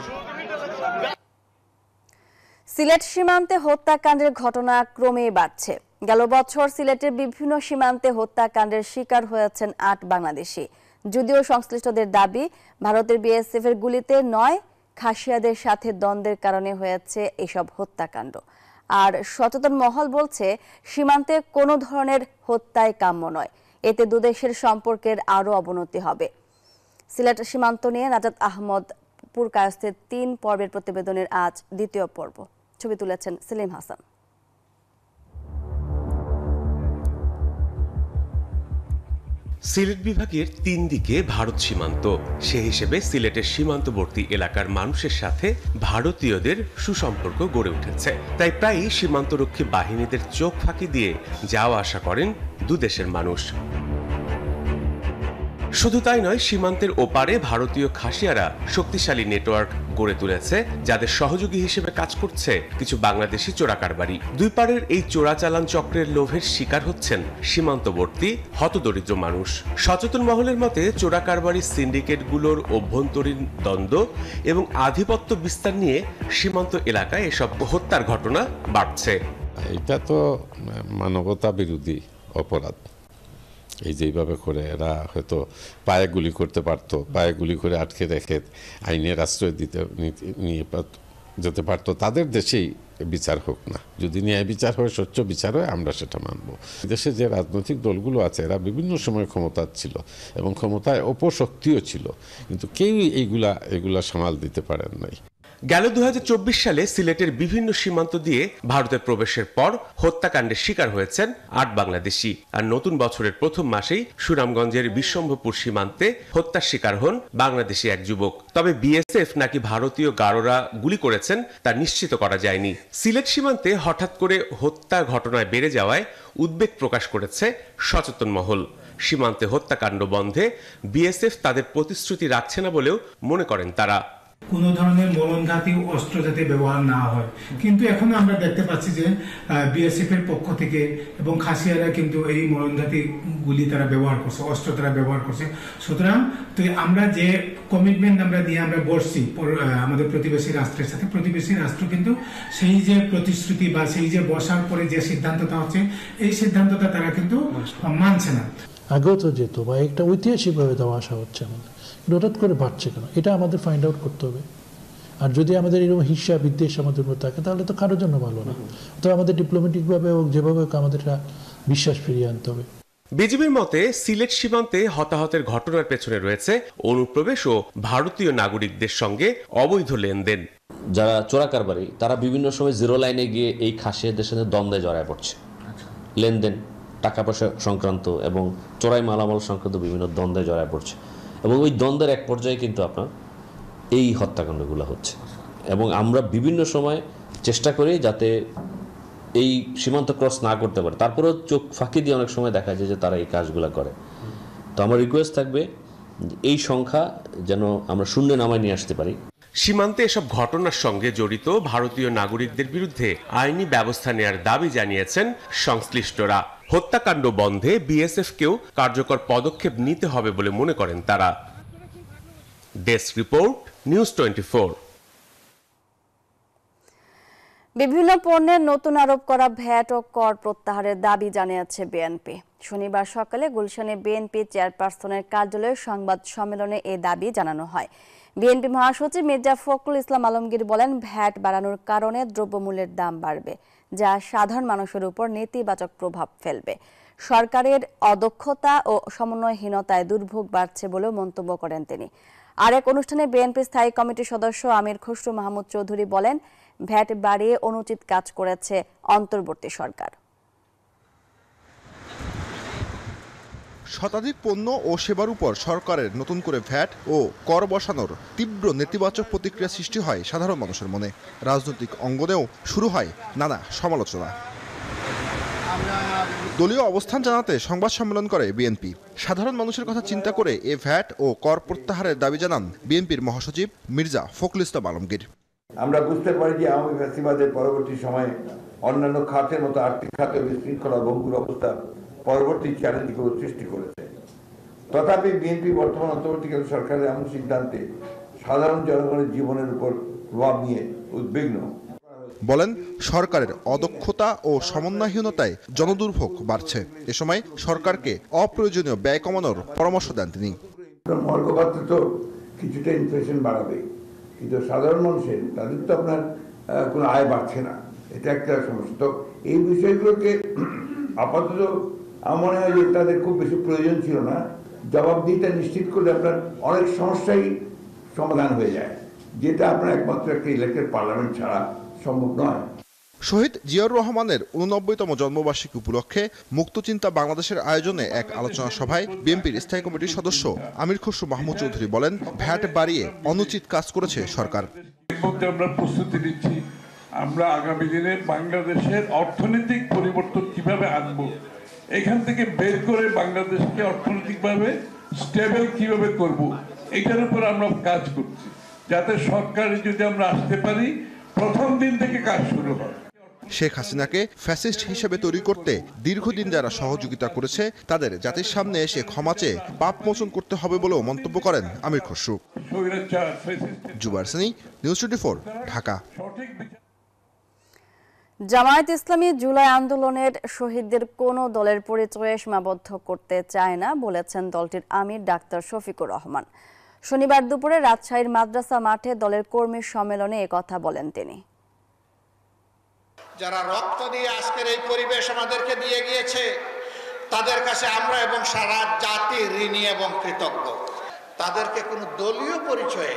সিলেট সীমান্তে হত্যাকাণ্ডের ঘটনা ক্রমেই বাড়ছে। গেল বছর সিলেটের বিভিন্ন সীমান্তে হত্যাকাণ্ডের শিকার হয়েছেন 8 বাংলাদেশি। যদিও সংশ্লিষ্টদের দাবি, ভারতের বিএসএফ এর গুলিতে নয়, খাসিয়াদের সাথে দ্বন্দ্বের কারণে হয়েছে এসব হত্যাকাণ্ড। আর সচেতন মহল বলছে, সীমান্তে কোনো ধরনের হত্যাই কাম্য নয়। এতে 2 দেশের সম্পর্কের আরও অবনতি হবে। সিলেট সীমান্ত নিয়ে নাজাত আহমদ পুরকায়স্থের 3 পর্বের প্রতিবেদনের আজ 2য় পর্ব। ছবি তুলেছেন সেলিম হাসান। সিলেট বিভাগের 3 দিকে ভারত সীমান্ত। সে হিসেবে সিলেটের সীমান্তবর্তী এলাকার মানুষের সাথে ভারতীয়দের সুসম্পর্ক গড়ে উঠেছে। তাই প্রায়ই সীমান্তরক্ষী বাহিনীদের চোখ ফাঁকি দিয়ে যাওয়া আসা করেন 2 দেশের মানুষ। শুধু তাই নয়, সীমান্তের ওপারে ভারতীয় খাসিয়ারা শক্তিশালী নেটওয়ার্ক গড়ে তুলেছে, যাদের সহযোগী হিসেবে কাজ করছে কিছু বাংলাদেশি চোরাকারবারি। 2 পারের এই চোরাচালান চক্রের লোভের শিকার হচ্ছেন সীমান্তবর্তী হতদরিদ্র মানুষ। সচেতন মহলের মতে, চোরাকারবারি সিন্ডিকেটগুলোর অভ্যন্তরীণ দ্বন্দ্ব এবং আধিপত্য বিস্তার নিয়ে সীমান্ত এলাকায় এসব হত্যার ঘটনা বাড়ছে। এটা তো মানবতা বিরোধী অপরাধ। এই যেভাবে করে এরা হয়তো পায়ে গুলি করতে পারতো, পায়ে গুলি করে আটকে রেখে আইনের আশ্রয় নিয়ে যেতে পারতো। তাদের দেশেই বিচার হোক না। যদি ন্যায় বিচার হয়, স্বচ্ছ বিচার হয়, আমরা সেটা মানব। দেশে যে রাজনৈতিক দলগুলো আছে, এরা বিভিন্ন সময় ক্ষমতা ছিল এবং ক্ষমতায় অপশক্তিও ছিল, কিন্তু কেউই এগুলা সামাল দিতে পারেন নাই। গেল 2024 সালে সিলেটের বিভিন্ন সীমান্ত দিয়ে ভারতে প্রবেশের পর হত্যাকাণ্ডের শিকার হয়েছেন 8 বাংলাদেশি। আর নতুন বছরের প্রথম মাসেই সুনামগঞ্জের বিশ্বম্ভরপুর সীমান্তে হত্যার শিকার হন বাংলাদেশি এক যুবক। তবে বিএসএফ নাকি ভারতীয় গাড়োরা গুলি করেছেন তা নিশ্চিত করা যায়নি। সিলেট সীমান্তে হঠাৎ করে হত্যা ঘটনায় বেড়ে যাওয়ায় উদ্বেগ প্রকাশ করেছে সচেতন মহল। সীমান্তে হত্যাকাণ্ড বন্ধে বিএসএফ তাদের প্রতিশ্রুতি রাখছে না বলেও মনে করেন তারা। কোনো ধরনের মরণঘাতী অস্ত্র যাতে ব্যবহার না হয়, কিন্তু এখন আমরা দেখতে পাচ্ছি যে বিএসএফ এর পক্ষ থেকে এবং খাসিয়ারা কিন্তু এই মরণঘাতী গুলি তারা ব্যবহার করছে, অস্ত্র তারা ব্যবহার করছে। সুতরাং তো আমরা যে কমিটমেন্ট আমরা দিয়ে আমরা বসছি আমাদের প্রতিবেশী রাষ্ট্রের সাথে, প্রতিবেশী রাষ্ট্র কিন্তু সেই যে প্রতিশ্রুতি বা সেই যে বসার পরে যে সিদ্ধান্তটা হচ্ছে এই সিদ্ধান্তটা তারা কিন্তু মানছে না। আগেও তো যেত বা একটা ঐতিহাসিকভাবে দেওয়া আসা হচ্ছে আমাদের, হঠাৎ করে বাড়ছে কেন, এটা আমাদের ফাইন্ড আউট করতে হবে। আর যদি আমাদের এরকম হিংসা বিদ্বেষ আমাদের উপর থাকে তাহলে তো কারোর জন্য ভালো না। তো আমাদের ডিপ্লোম্যাটিকভাবে হোক যেভাবে হোক আমাদের বিশ্বাস ফিরিয়ে আনতে হবে। বিজিবির মতে সিলেট সীমান্তে হতাহতের ঘটনার পেছনে রয়েছে অনুপ্রবেশ ও ভারতীয় নাগরিকদের সঙ্গে অবৈধ লেনদেন। যারা চোরাকারবারি তারা বিভিন্ন সময় জিরো লাইনে গিয়ে এই খাসিয়াদের সাথে দ্বন্দ্বে জড়ায় পড়ছে। লেনদেন, টাকা পয়সা সংক্রান্ত এবং চোরাই মালামাল সংক্রান্ত বিভিন্ন দ্বন্দ্বে জড়ায় পড়ছে এবং ওই দ্বন্দ্বের এক পর্যায়ে কিন্তু আপনার এই হত্যাকাণ্ডগুলো হচ্ছে। এবং আমরা বিভিন্ন সময় চেষ্টা করি যাতে এই সীমান্ত ক্রস না করতে পারে, তারপরেও চোখ ফাঁকি দিয়ে অনেক সময় দেখা যায় যে তারা এই কাজগুলো করে। তো আমার রিকোয়েস্ট থাকবে এই সংখ্যা যেন আমরা শূন্যে নামায় নিয়ে আসতে পারি। সীমান্তে এসব ঘটনার সঙ্গে জড়িত ভারতীয় নাগরিকদের বিরুদ্ধে আইনি ব্যবস্থা নেওয়ার দাবি জানিয়েছেন সংশ্লিষ্টরা। হত্যাকাণ্ড বন্ধে বিএসএফকেও কার্যকর পদক্ষেপ নিতে হবে বলে মনে করেন তারা। Desk report, news 24। বিভিন্ন পণ্যের নতুন আরোপ করা ভ্যাট ও কর প্রত্যাহারের দাবি জানিয়েছে বিএনপি। শনিবার সকালে গুলশানে বিএনপি চেয়ারপারসনের কার্যালয়ে সংবাদ সম্মেলনে এ দাবি জানানো হয়। বিএনপি মহাসচিব মির্জা ফখরুল ইসলাম আলমগীর বলেন, ভ্যাট বাড়ানোর কারণে দ্রব্যমূল্যের দাম বাড়বে, যা সাধারণ মানুষের উপর নেতিবাচক প্রভাব ফেলবে। সরকারের অদক্ষতা ও সমন্বয়হীনতায় দুর্ভোগ বাড়ছে বলেও মন্তব্য করেন তিনি। আরেক অনুষ্ঠানে বিএনপি স্থায়ী কমিটির সদস্য আমির খসরু মাহমুদ চৌধুরী বলেন, ভ্যাট বাড়িয়ে অনুচিত কাজ করেছে অন্তর্বর্তী সরকার। শতাধিক পণ্য ও সেবার উপর সরকারের নতুন করে ভ্যাট ও কর বসানোর তীব্র নেতিবাচক প্রতিক্রিয়া সৃষ্টি হয় সাধারণ মানুষের মনে। রাজনৈতিক অঙ্গনেও শুরু হয় নানা সমালোচনা। দলীয় অবস্থান জানাতে সংবাদ সম্মেলন করে বিএনপি। সাধারণ মানুষের কথা চিন্তা করে এ ভ্যাট ও কর প্রত্যাহারের দাবি জানান বিএনপির মহাসচিব মির্জা ফখরুল ইসলাম আলমগীর। আমরা বুঝতে পারি যে আওয়ামী ফ্যাসিবাদের পরবর্তী সময়ে অন্যান্য খাতের মতো আর্থিক খাতে বিশৃঙ্খলা ভঙ্গুর অবস্থা পরবর্তী চ্যালেঞ্জগুলো সৃষ্টি করেছে। তথাপি বিএনপি বর্তমান অন্তর্বর্তীকালীন সরকারের এমন সিদ্ধান্তে সাধারণ জনগণের জীবনের উপর প্রভাব নিয়ে উদ্বিগ্ন। বলেন, সরকারের অদক্ষতা ও সমন্বয়হীনতায় জনদুর্ভোগ বাড়ছে। এ সময় সরকারকে অপ্রয়োজনীয় ব্যয় কমানোর পরামর্শ দেন তিনি। মর্গপাত্র তো কিছুটা ইনফ্লেশন বাড়াবে, কিন্তু সাধারণ মানুষের তাদের তো আপনার কোনো আয় বাড়ছে না, এটা একটা সমস্যা। তো এই বিষয়গুলোকে আপাতত আমার মনে হয় যে তাদের খুব বেশি প্রয়োজন ছিল না। জবাবদিহিতা নিশ্চিত করলে আপনার অনেক সমস্যাই সমাধান হয়ে যায়, যেটা আপনার একমাত্র একটা ইলেকটেড পার্লামেন্ট ছাড়া সম্ভব নয়। শহীদ জিয়াউর রহমানের 89তম জন্মবার্ষিকী উপলক্ষে মুক্তচিন্তা বাংলাদেশের আয়োজনে এক আলোচনা সভায় বিএনপির স্থায়ী কমিটির সদস্য আমির খসরু মাহমুদ চৌধুরী বলেন, ভ্যাট বাড়িয়ে অনুচিত কাজ করেছে সরকার। আমরা প্রস্তুতি নিচ্ছি, আমরা আগামী দিনে বাংলাদেশের অর্থনৈতিক পরিবর্তন কিভাবে আনবো, এখান থেকে বের করে বাংলাদেশকে অর্থনৈতিকভাবে স্টেবল কিভাবে করব, এটার উপর আমরা কাজ করছি, যাতে সরকারে যদি আমরা আসতে পারি প্রথম দিন থেকে কাজ শুরু হয়। শেখ হাসিনাকে ফ্যাসিস্ট হিসেবে তৈরি করতে দীর্ঘদিন যারা সহযোগিতা করেছে তাদের জাতির সামনে এসে ক্ষমা চেয়ে পাপ মোচন করতে হবে বলেও মন্তব্য করেন আমির খসরু। জুবায়ের সানি, নিউজ 24, ঢাকা। জামায়াত ইসলামী জুলাই আন্দোলনের শহীদদের কোনো দলের পরিচয়ে সীমাবদ্ধ করতে চায় না বলেছেন দলটির আমির ডাক্তার শফিকুর রহমান। শনিবার দুপুরে রাজশাহীর মাদ্রাসা মাঠে দলের কর্মী সম্মেলনে একথা বলেন তিনি। যারা রক্ত দিয়ে আজকের এই পরিবেশ আমাদেরকে দিয়ে গিয়েছে, তাদের কাছে আমরা এবং সারা জাতি ঋণী এবং কৃতজ্ঞ। তাদেরকে কোনো দলীয় পরিচয়ে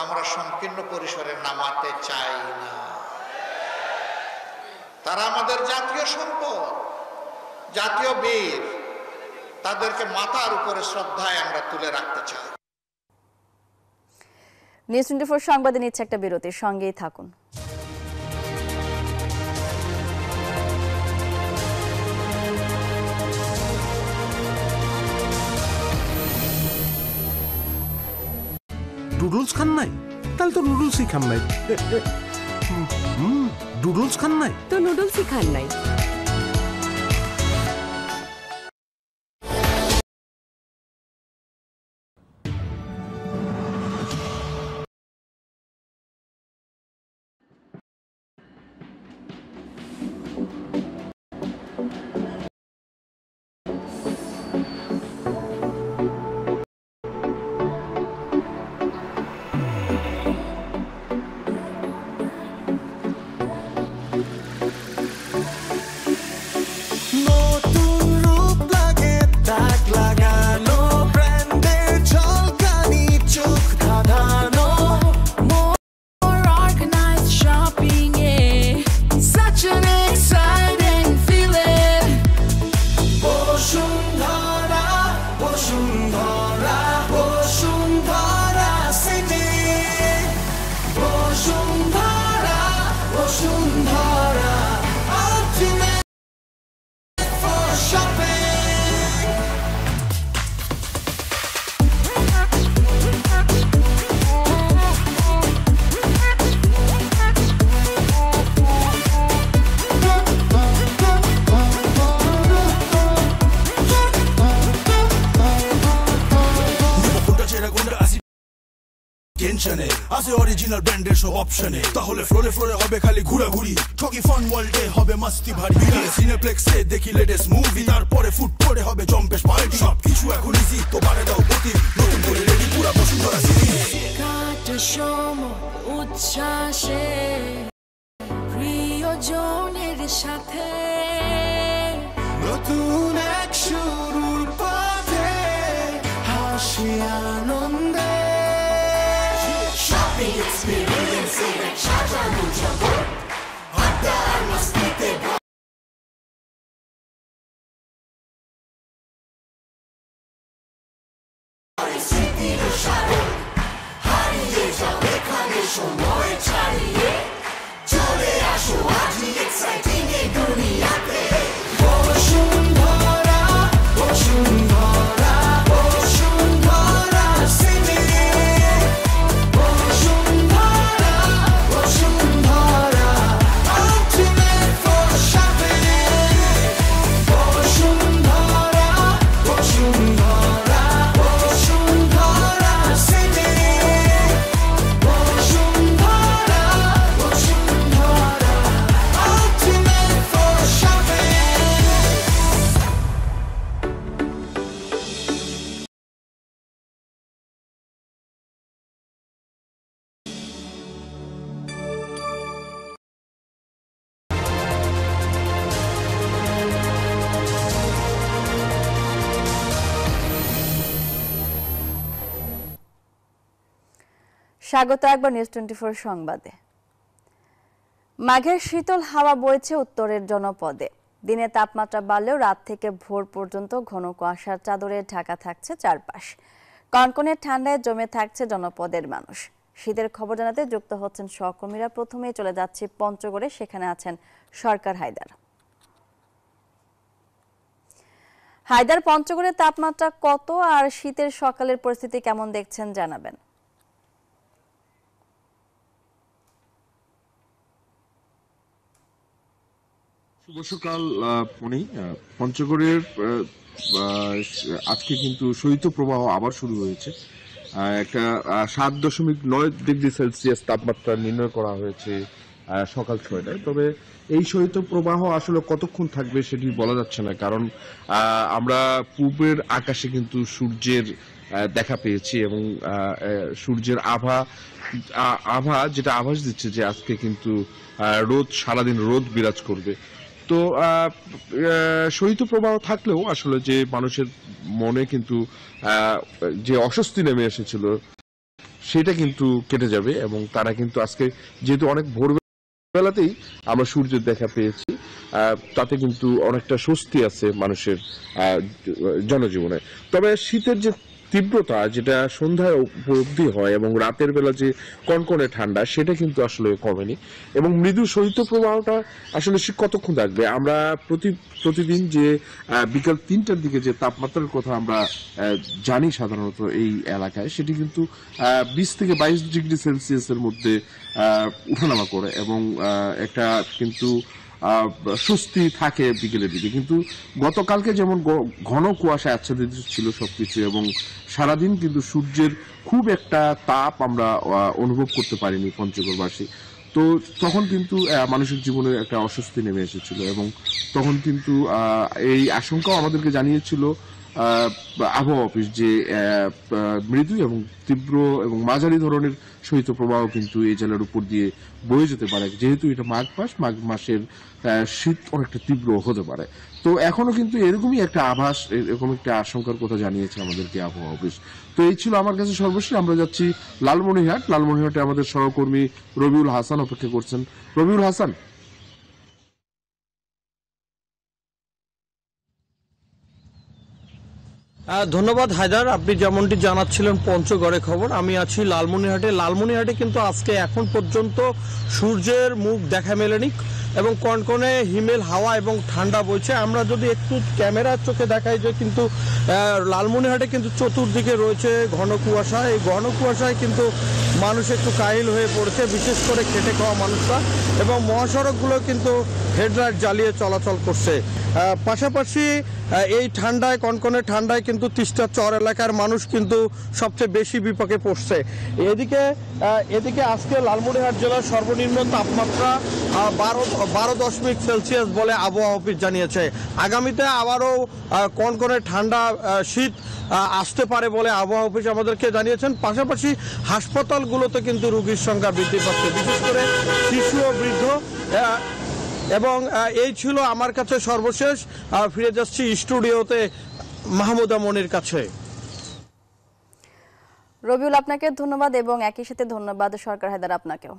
আমরা সংকীর্ণ পরিসরে নামাতে চাই না। তারা আমাদের জাতীয় সম্পদ, জাতীয় বীর, তাদেরকে মাথার উপরে শ্রদ্ধায় আমরা তুলে রাখতে চাই। নিউজ 24 সংবাদে নিচ্ছে একটা বিরতির, সঙ্গেই থাকুন। নুডলস খান নাই? তাহলে তো নুডলসই খান নাই। নুডলস খান নাই তো নুডলসই খান নাই। টেনশনে আছে অরিজিনাল ব্র্যান্ডের সব অপশনে, তাহলে ফ্লোরে ফ্লোরে হবে খালি ঘোরাঘুরি, ঠকি ফান ওয়ার্ল্ডে হবে মাস্তি ভারী, সিনেপ্লেক্সে দেখি লেটেস্ট মুভি, তারপরে ফুড করে হবে জম্পেশ পার্টি, সবকিছু এখন ইজি, তো বাড়ে দাও গতি, নতুন করে রেডি পুরা বসুন্ধরা সিটি। কাটে সময় উচ্ছ্বাসে প্রিয়জনের সাথে, নতুন এক শুরুর পথে হাসি আনন্দে, শপিং এক্সপেরিয়েন্সে সাজানো জগৎ, আড্ডা আর মস্তিতে স্মৃতির সাগর, হারিয়ে যাও এখানে সময় ছাড়িয়ে, চলে আসো আজই এক্সাইটিং এই দুনিয়াতে। Bashundhara Bashundhara Bashundhara city, Bashundhara Bashundhara ultimate for shopping, Bashundhara Bashundhara Bashundhara city, Bashundhara Bashundhara ultimate for shopping. স্বাগত একবার নিউজ 24 সংবাদে। মাঘের শীতল হাওয়া বইছে উত্তরের জনপদে। দিনে তাপমাত্রা বাড়লেও রাত থেকে ভোর পর্যন্ত ঘন কুয়াশার চাদরে ঢাকা থাকছে চারপাশ। কনকনে ঠান্ডায় জমে থাকছে জনপদের মানুষ। শীতের খবর জানাতে যুক্ত হচ্ছেন সহকর্মীরা। প্রথমেই চলে যাচ্ছে পঞ্চগড়ে, সেখানে আছেন সরকার হায়দার। হায়দার, পঞ্চগড়ের তাপমাত্রা কত আর শীতের সকালের পরিস্থিতি কেমন দেখছেন জানাবেন। শুভ সকাল মনি। পঞ্চগড়ের আজকে কিন্তু শৈত্য প্রবাহ আবার শুরু হয়েছে। একটা 7.9 ডিগ্রি সেলসিয়াস তাপমাত্রা নির্ণয় করা হয়েছে সকাল 6টায়। তবে এই শৈত্য প্রবাহ আসলে কতক্ষণ থাকবে সেটি বলা যাচ্ছে না, কারণ আমরা পূবের আকাশে কিন্তু সূর্যের দেখা পেয়েছি এবং সূর্যের আভা যেটা আভাস দিচ্ছে যে আজকে কিন্তু রোদ, সারাদিন রোদ বিরাজ করবে। তো শৈত্যপ্রবাহ থাকলেও আসলে যে মানুষের মনে কিন্তু যে অস্বস্তি নেমে এসেছিল সেটা কিন্তু কেটে যাবে এবং তারা কিন্তু আজকে যেহেতু অনেক ভোরবেলাতেই আমরা সূর্যের দেখা পেয়েছি, তাতে কিন্তু অনেকটা স্বস্তি আছে মানুষের জনজীবনে। তবে শীতের যে তীব্রতা, যেটা সন্ধ্যায় উপলব্ধি হয় এবং রাতের বেলা যে কনকনে ঠান্ডা, সেটা কিন্তু আসলে কমেনি এবং মৃদু শৈত্যপ্রবাহটা আসলে কতক্ষণ থাকবে। আমরা প্রতিদিন যে বিকাল 3টার দিকে যে তাপমাত্রার কথা আমরা জানি সাধারণত এই এলাকায়, সেটি কিন্তু 20 থেকে 22 ডিগ্রি সেলসিয়াসের মধ্যে উঠানামা করে এবং একটা কিন্তু স্বস্তি থাকে বিকেলের দিকে। কিন্তু গতকালকে যেমন ঘন কুয়াশা আচ্ছাদিত ছিল সবকিছু এবং সারাদিন কিন্তু সূর্যের খুব একটা তাপ আমরা অনুভব করতে পারিনি পঞ্চগড়বাসী। তো তখন কিন্তু মানুষের জীবনে একটা অস্বস্তি নেমে এসেছিল এবং তখন কিন্তু এই আশঙ্কাও আমাদেরকে জানিয়েছিল আবহাওয়া অফিস যে মৃদু এবং তীব্র এবং মাঝারি ধরনের শৈত্যপ্রবাহ কিন্তু এই জেলার উপর দিয়ে বয়ে যেতে পারে, যেহেতু এটা মাঘ মাসের শীত অনেকটা তীব্র হতে পারে। তো এখনো কিন্তু এরকমই একটা আভাস, এরকম একটা আশঙ্কার কথা জানিয়েছে আমাদেরকে আবহাওয়া অফিস। তো এই ছিল আমার কাছে সর্বশেষ। আমরা যাচ্ছি লালমনিরহাটে আমাদের সহকর্মী রবিউল হাসান অপেক্ষা করছেন। রবিউল হাসান। ধন্যবাদ হায়দার, আপনি যেমনটি জানাচ্ছিলেন পঞ্চগড়ে খবর, আমি আছি লালমনিরহাটে কিন্তু আজকে এখন পর্যন্ত সূর্যের মুখ দেখা মেলেনি এবং কনকনে হিমেল হাওয়া এবং ঠান্ডা বইছে। আমরা যদি একটু ক্যামেরার চোখে দেখাই যে কিন্তু লালমনিরহাটে কিন্তু চতুর্দিকে রয়েছে ঘন কুয়াশা। এই ঘন কুয়াশায় কিন্তু মানুষ একটু কাহিল হয়ে পড়েছে, বিশেষ করে খেটে খাওয়া মানুষরা, এবং মহাসড়কগুলো কিন্তু হেডলাইট জ্বালিয়ে চলাচল করছে। পাশাপাশি এই ঠান্ডায়, কনকনে ঠান্ডায় কিন্তু তিস্তা চর এলাকার মানুষ কিন্তু সবচেয়ে বেশি বিপাকে পড়ছে। এদিকে আজকে লালমনিরহাট জেলার সর্বনিম্ন তাপমাত্রা 12.0 সেলসিয়াস বলে আবহাওয়া অফিস জানিয়েছে। আগামীতে আবারও কনকনে ঠান্ডা শীত আসতে পারে বলে আবহাওয়া অফিস আমাদেরকে জানিয়েছেন। পাশাপাশি হাসপাতালগুলোতে কিন্তু রোগীর সংখ্যা বৃদ্ধি পাচ্ছে, বিশেষ করে শিশু ও বৃদ্ধ। এবং এই ছিল আমার কাছে সর্বশেষ। ফিরে যাচ্ছি স্টুডিওতে মাহমুদা মনির কাছে। রবিউল, আপনাকে ধন্যবাদ এবং একই সাথে ধন্যবাদ সরকার হায়দার আপনাকেও।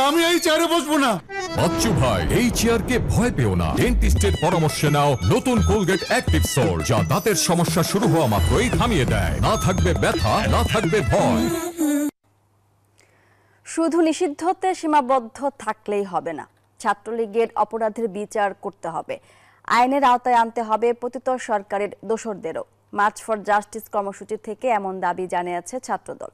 আমি এই চেয়ারে বসবো না। বাচ্চু ভাই, এই চেয়ারকে ভয় পেও না। ডেন্টিস্টের পরামর্শ নাও নতুন কোলগেট অ্যাক্টিভ সোল, যা দাঁতের সমস্যা শুরু হওয়া মাত্রই থামিয়ে দেয়। না থাকবে ব্যথা, না থাকবে ভয়। শুধু নিষিদ্ধতে সীমাবদ্ধ থাকলেই হবে না, ছাত্রলীগের অপরাধের বিচার করতে হবে। আইনের আওতায় আনতে হবে পতিত সরকারের দোসরদেরও। মার্চ ফর জাস্টিস কর্মসূচি থেকে এমন দাবি জানিয়েছে ছাত্রদল।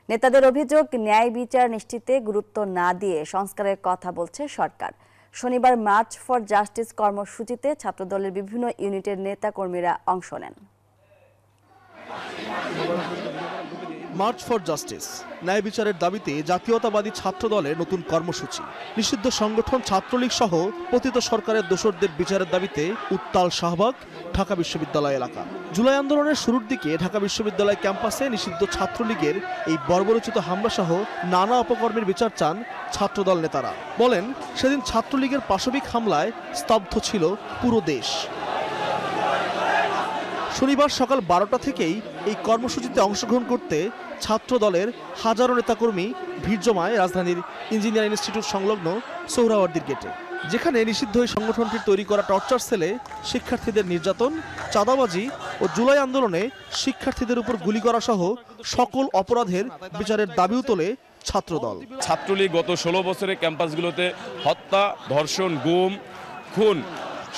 নেতাদের অভিযোগ, ন্যায় বিচার নিশ্চিতে গুরুত্ব না দিয়ে সংস্কারের কথা বলছে সরকার। শনিবার মার্চ ফর জাস্টিস কর্মসূচিতে ছাত্রদলের বিভিন্ন ইউনিটের নেতা কর্মীরা অংশ নেন। মার্চ ফর জাস্টিস, ন্যায় বিচারের দাবিতে জাতীয়তাবাদী ছাত্র দলের নতুন কর্মসূচি। নিষিদ্ধ সংগঠন ছাত্রলীগ সহ পতিত সরকারের দোসরদের বিচারের দাবিতে উত্তাল শাহবাগ ঢাকা বিশ্ববিদ্যালয় এলাকা। জুলাই আন্দোলনের শুরুর দিকে ঢাকা বিশ্ববিদ্যালয় ক্যাম্পাসে নিষিদ্ধ ছাত্রলীগের এই বর্বরোচিত হামলা সহ নানা অপকর্মের বিচার চান ছাত্রদল নেতারা। বলেন, সেদিন ছাত্রলীগের পাশবিক হামলায় স্তব্ধ ছিল পুরো দেশ। শনিবার সকাল 12টা থেকেই এই কর্মসূচিতে অংশগ্রহণ করতে ছাত্র দলের হাজারো নেতাকর্মী ভিড় জমায় রাজধানীর ইঞ্জিনিয়ারিং ইনস্টিটিউট সংলগ্ন সোহরাওয়ার্দীর গেটে, যেখানে নিষিদ্ধ এই সংগঠনটির তৈরি করা টর্চার সেলে শিক্ষার্থীদের নির্যাতন, চাঁদাবাজি ও জুলাই আন্দোলনে শিক্ষার্থীদের উপর গুলি করা সহ সকল অপরাধের বিচারের দাবিও তোলে ছাত্রদল। ছাত্রলীগ গত 16 বছরে ক্যাম্পাসগুলোতে হত্যা, ধর্ষণ, গুম, খুন,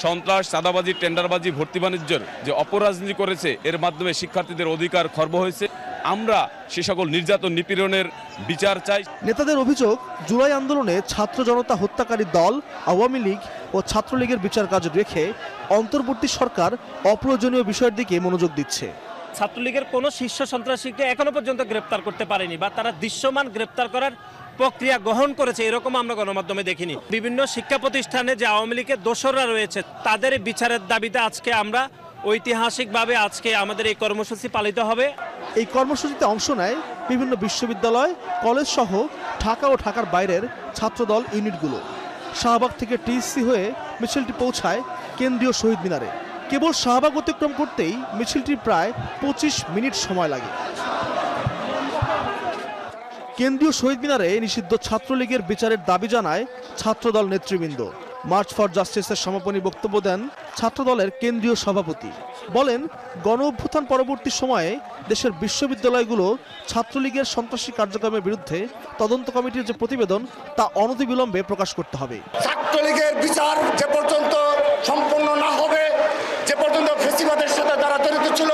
সন্ত্রাস, চাঁদাবাজি, টেন্ডারবাজি, ভর্তি বাণিজ্যের যে অপরাজনীতি করেছে, এর মাধ্যমে শিক্ষার্থীদের অধিকার খর্ব হয়েছে। আমরা সে সকল নির্যাতন, নিপীড়নের বিচার চাই। নেতাদের অভিযোগ, জুলাই আন্দোলনে ছাত্র জনতা হত্যাকারী দল আওয়ামী লীগ ও ছাত্রলীগের বিচার কাজ রেখে অন্তর্বর্তী সরকার অপ্রয়োজনীয় বিষয়ের দিকে মনোযোগ দিচ্ছে। ছাত্রলীগের কোনো শীর্ষ সন্ত্রাসীকে এখনো পর্যন্ত গ্রেপ্তার করতে পারেনি বা তারা দৃশ্যমান গ্রেপ্তার করার প্রক্রিয়া গ্রহণ করেছে, এরকম আমরা গণমাধ্যমে দেখিনি। বিভিন্ন শিক্ষা প্রতিষ্ঠানে যে আওয়ামী লীগের দোসররা রয়েছে, তাদের বিচারের দাবিতে আজকে আমরা ঐতিহাসিকভাবে আজকে আমাদের এই কর্মসূচি পালিত হবে। এই কর্মসূচিতে অংশ নেয় বিভিন্ন বিশ্ববিদ্যালয়, কলেজ সহ ঢাকা ও ঢাকার বাইরের ছাত্রদল ইউনিটগুলো। শাহবাগ থেকে টিএসসি হয়ে মিছিলটি পৌঁছায় কেন্দ্রীয় শহীদ মিনারে। কেবল শাহবাগ অতিক্রম করতেই মিছিলটি প্রায় 25 মিনিট সময় লাগে। কেন্দ্রীয় শহীদ মিনারে নিষিদ্ধ ছাত্রলীগের বিচারের দাবি জানায় ছাত্রদল নেতৃবৃন্দ। মার্চ ফর জাস্টিসের সমাপনী বক্তব্য দেন ছাত্রদলের কেন্দ্রীয় সভাপতি। বলেন, গণ অভ্যুত্থান পরবর্তী সময়ে দেশের বিশ্ববিদ্যালয়গুলো ছাত্রলীগের সন্ত্রাসী কার্যক্রমের বিরুদ্ধে তদন্ত কমিটির যে প্রতিবেদন তা অনতিবিলম্বে প্রকাশ করতে হবে। ছাত্রলীগের বিচার যে পর্যন্ত সম্পূর্ণ না হবে, যে পর্যন্ত ফেসিবাদের সাথে যারা জড়িত ছিল,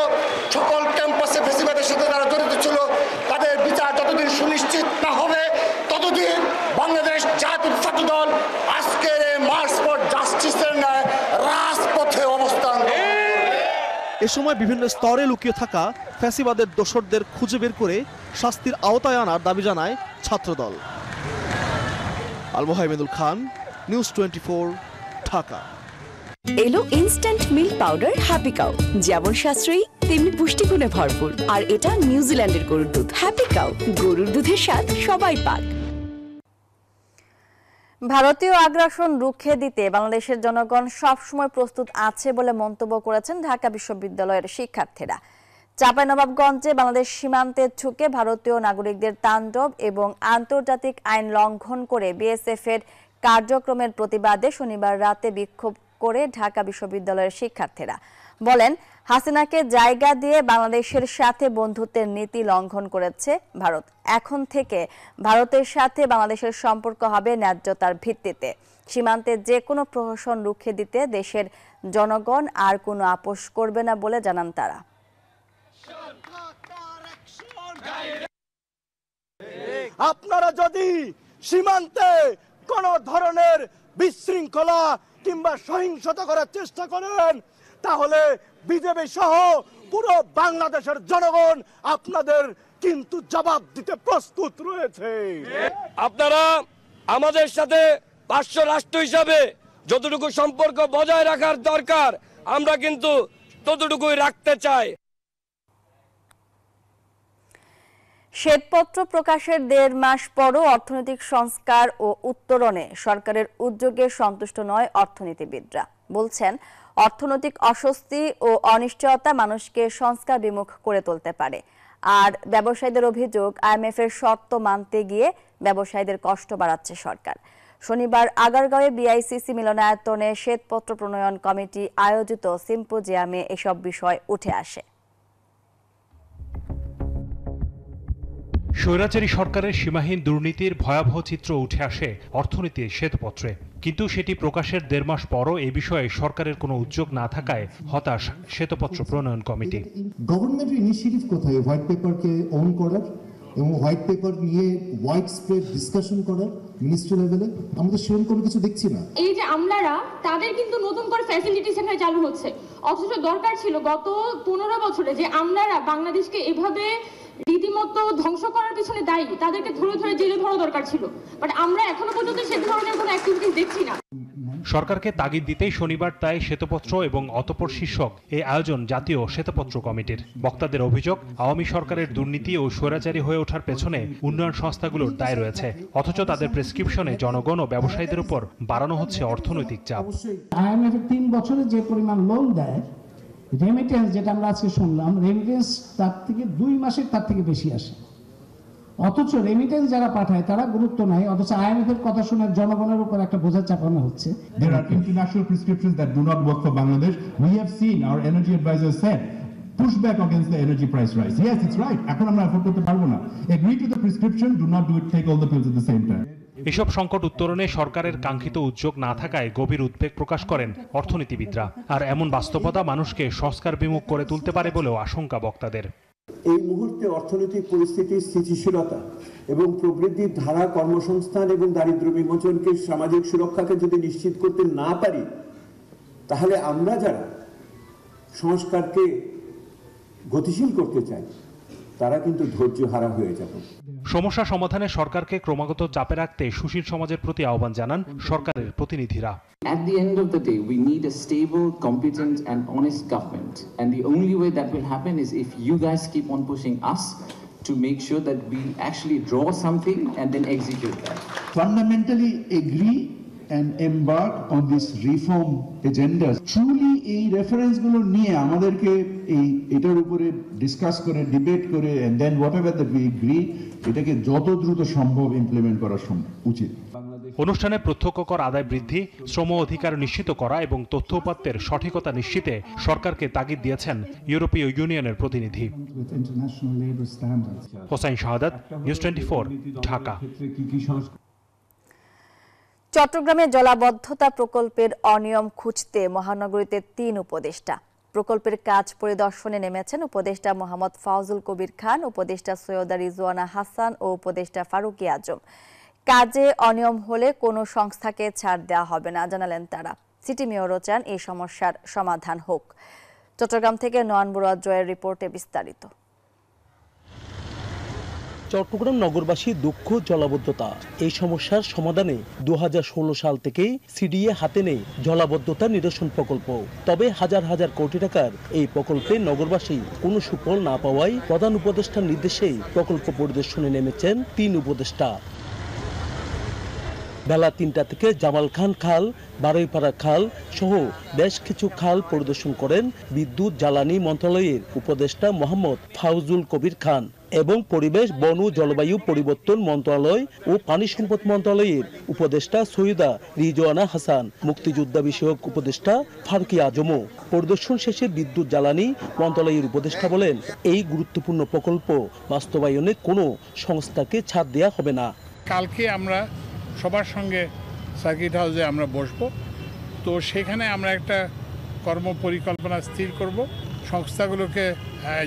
সকল ক্যাম্পাসে ফেসিবাদের সাথে যারা জড়িত ছিল, তাদের বিচার যতদিন সুনিশ্চিত না হবে ততদিন বাংলাদেশ জাতীয় ছাত্রদল আজকের মার্চ ফর জাস্টিসের ন্যায় রাজপথে অবস্থান। এ সময় বিভিন্ন স্তরে লুকিয়ে থাকা ফ্যাসিবাদের দোসরদের খুঁজে বের করে শাস্তির আওতায় আনার দাবি জানায় ছাত্রদল। আল মোহাইমেদুল খান, নিউজ 24, ঢাকা। এলো instant milk powder happy cow, যেমন সাশ্রয়ী তেমনি পুষ্টিগুণে ভরপুর। আর এটা নিউজিল্যান্ডের গরুর দুধ। হ্যাপি কাউ, গরুর দুধের স্বাদ সবাই পাক। ভারতীয় আগ্রাসন রুখে দিতে বাংলাদেশের জনগণ সবসময় প্রস্তুত আছে বলে মন্তব্য করেছেন ঢাকা বিশ্ববিদ্যালয়ের শিক্ষার্থীরা। চাঁপাইনবাবগঞ্জে বাংলাদেশ সীমান্তে ঢুকে ভারতীয় নাগরিকদের তাণ্ডব এবং আন্তর্জাতিক আইন লঙ্ঘন করে বিএসএফ এর কার্যক্রমের প্রতিবাদে শনিবার রাতে বিক্ষোভ করে ঢাকা বিশ্ববিদ্যালয়ের শিক্ষার্থীরা বলেন, হাসিনাকে জায়গা দিয়ে বাংলাদেশের সাথে বন্ধুত্বের নীতি লঙ্ঘন করেছে ভারত। এখন থেকে ভারতের সাথে বাংলাদেশের সম্পর্ক হবে ন্যায্যতার ভিত্তিতে। সীমান্তে যে কোনো প্রহসন রুখে দিতে দেশের জনগণ আর কোনো আপোষ করবে না বলে জানান তারা। আপনারা যদি সীমান্তে কোন ধরনের বিশৃঙ্খলা কিংবা সহিংসতা করার চেষ্টা করেন, তাহলে বিজেপি সহ পুরো বাংলাদেশের জনগণ আপনাদের কিন্তু জবাব দিতে প্রস্তুত রয়েছে। আপনারা আমাদের সাথে পার্শ্ব রাষ্ট্র হিসাবে যতটুকু সম্পর্ক বজায় রাখার দরকার, আমরা কিন্তু ততটুকুই রাখতে চাই। শ্বেতপত্র প্রকাশের 1.5 মাস পরও অর্থনৈতিক সংস্কার ও উত্তরণে সরকারের উদ্যোগে সন্তুষ্ট নয় অর্থনীতিবিদরা। বলছেন, অর্থনৈতিক অস্বস্তি ও অনিশ্চয়তা মানুষকে সংস্কার বিমুখ করে তুলতে পারে। আর ব্যবসায়ীদের অভিযোগ, আইএমএফ এর শর্ত মানতে গিয়ে ব্যবসায়ীদের কষ্ট বাড়াচ্ছে সরকার। শনিবার আগারগাঁওয়ে বিআইসিসি মিলনায়তনে শ্বেতপত্র প্রণয়ন কমিটি আয়োজিত সিম্পোজিয়ামে এসব বিষয় উঠে আসে। স্বৈরাচারী সরকারের সীমাহীন দুর্নীতির ভয়াবহ চিত্র উঠে আসে অর্থনীতির শ্বেতপত্রে, কিন্তু সেটি প্রকাশের 1.5 মাস পরও এ বিষয়ে সরকারের কোনো উদ্যোগ না থাকায় হতাশ শ্বেতপত্র প্রণয়ন কমিটি। গভর্নমেন্টের ইনিশিয়েটিভ কোথায় হোয়াইট পেপারকে অন করার এবং হোয়াইট পেপার নিয়ে ওয়াইড স্প্রেড ডিসকাশন করার মিনিস্ট্রি লেভেলে? আমাদের সেরকম কোনো কিছু দেখছি না। এই যে আমলারা, তাদের কিন্তু নতুন করে ফ্যাসিলিটি সেখানে চালু হচ্ছে, অথচ দরকার ছিল গত 15 বছরে যে আমলারা বাংলাদেশকে এভাবে রীতিমতো ধ্বংস করার পিছনে দায়ী, তাদেরকে ধরে ধরে জেলে ভরা দরকার ছিল। বাট আমরা এখনো পর্যন্ত সে ধরনের কোনো অ্যাক্টিভিটিস দেখছি না। সরকারকে তাগিদ দিতেই শনিবার তাই শ্বেতপত্র এবং অতঃপর শীর্ষক এই আয়োজন জাতীয় শ্বেতপত্র কমিটির। বক্তাদের অভিযোগ, আওয়ামী সরকারের দুর্নীতি ও স্বৈরাচারী হয়ে ওঠার পেছনে উন্নয়ন সংস্থাগুলোর দায় রয়েছে, অথচ তাদের প্রেসক্রিপশনে জনগণ ও ব্যবসায়ীদের উপর বাড়ানো হচ্ছে অর্থনৈতিক চাপ। আইএমএফ 3 বছরে যে পরিমাণ লোন দেয়, রেমিটেন্স যেটা আমরা আজকে শুনলাম, রেমিটেন্স তার থেকে 2 মাসের তার থেকে বেশি আসে, অথচ রেমিটেন্স যারা পাঠায় তারা গুরুত্ব নাই, অথচ আইএমএফ এর কথা শুনে জনগণের উপর একটা বোঝা চাপানো হচ্ছে। There are international prescriptions that do not work for Bangladesh. We have seen our energy advisors said push back against the energy price rise. Yes, it's right. এখন আমরা afford করতে পারবো না। Agree to the prescription, do not do it, take all the pills at the same time. এসব সংকট উত্তরণে সরকারের কাঙ্ক্ষিত উদ্যোগ না থাকায় গভীর উদ্বেগ প্রকাশ করেন অর্থনীতিবিদরা। আর এমন বাস্তবতা মানুষকে সংস্কার বিমুখ করে তুলতে পারে বলেও আশঙ্কা বক্তাদের। এই মুহূর্তে অর্থনৈতিক পরিস্থিতির স্থিতিশীলতা এবং প্রবৃদ্ধির ধারা, কর্মসংস্থান এবং দারিদ্র্য বিমোচনকে, সামাজিক সুরক্ষাকে যদি নিশ্চিত করতে না পারি, তাহলে আমরা যারা সংস্কারকে গতিশীল করতে চাই তারা কিন্তু ধৈর্য হারা হয়ে যাবে। সমস্যা সমাধানে সরকারকে ক্রমাগত চাপে রাখতে সুশীল সমাজের প্রতি আহ্বান জানান সরকারের প্রতিনিধিরা। At the end of the day, we need a stable, competent and honest government. And the only way that will happen is if you guys keep on pushing us to make sure that we actually draw something and then execute that. Fundamentally agree and embark on this reform agenda. Truly এই রেফারেন্সগুলো নিয়ে আমাদেরকে এটার উপরে discuss করে debate করে and then whatever that we agree এটাকে যত দ্রুত সম্ভব ইমপ্লিমেন্ট করা উচিত। অনুষ্ঠানে প্রত্যক্ষ কর আদায় বৃদ্ধি, শ্রম অধিকার নিশ্চিত করা এবং তথ্য উপাত্তের সঠিকতা নিশ্চিতে সরকারকে তাগিদ দিয়েছেন ইউরোপীয় ইউনিয়নের প্রতিনিধি। হোসাইন শাহাদাত, নিউজ 24, ঢাকা। চট্টগ্রামে জলাবদ্ধতা প্রকল্পের অনিয়ম খুঁজতে মহানগরীতে 3 উপদেষ্টা। প্রকল্পের কাজ পরিদর্শনে নেমেছেন উপদেষ্টা মোহাম্মদ ফাউজুল কবির খান, উপদেষ্টা সৈয়দা রিজওয়ানা হাসান ও উপদেষ্টা ফারুকী আজম। কাজে অনিয়ম হলে কোনো সংস্থাকে ছাড় দেওয়া হবে না জানালেন তারা। সিটি মেয়রও চান এই সমস্যার সমাধান হোক। চট্টগ্রাম থেকে নয়ন বড়ুয়া জয়ের রিপোর্টে বিস্তারিত। চট্টগ্রাম নগরবাসী দুঃখ জলাবদ্ধতা এই সমস্যার সমাধানে 2016 সাল থেকেই সিডিএ হাতে নেই জলাবদ্ধতা নিরসন প্রকল্প। তবে হাজার হাজার কোটি টাকার এই প্রকল্পে নগরবাসী কোনো সুফল না পাওয়ায় প্রধান উপদেষ্টার নির্দেশেই প্রকল্প পরিদর্শনে নেমেছেন 3 উপদেষ্টা। বেলা 3টা থেকে জামাল খান খাল, বারুইপাড়া খাল সহ বেশ কিছু খাল পরিদর্শন করেন বিদ্যুৎ জ্বালানি মন্ত্রণালয়ের উপদেষ্টা মোহাম্মদ ফাউজুল কবির খান এবং পরিবেশ বন ও জলবায়ু পরিবর্তন মন্ত্রণালয় ও পানি সম্পদ মন্ত্রণালয়ের উপদেষ্টা সৈয়দা রিজওয়ানা হাসান, মুক্তিযোদ্ধা বিষয়ক উপদেষ্টা ফারুকী আজমও। পরিদর্শন শেষে বিদ্যুৎ জ্বালানি মন্ত্রণালয়ের উপদেষ্টা বলেন, এই গুরুত্বপূর্ণ প্রকল্প বাস্তবায়নে কোনো সংস্থাকে ছাড় দেওয়া হবে না। কালকে আমরা সবার সঙ্গে সার্কিট হাউসে আমরা বসবো, তো সেখানে আমরা একটা কর্ম পরিকল্পনা স্থির করব। সংস্থাগুলোকে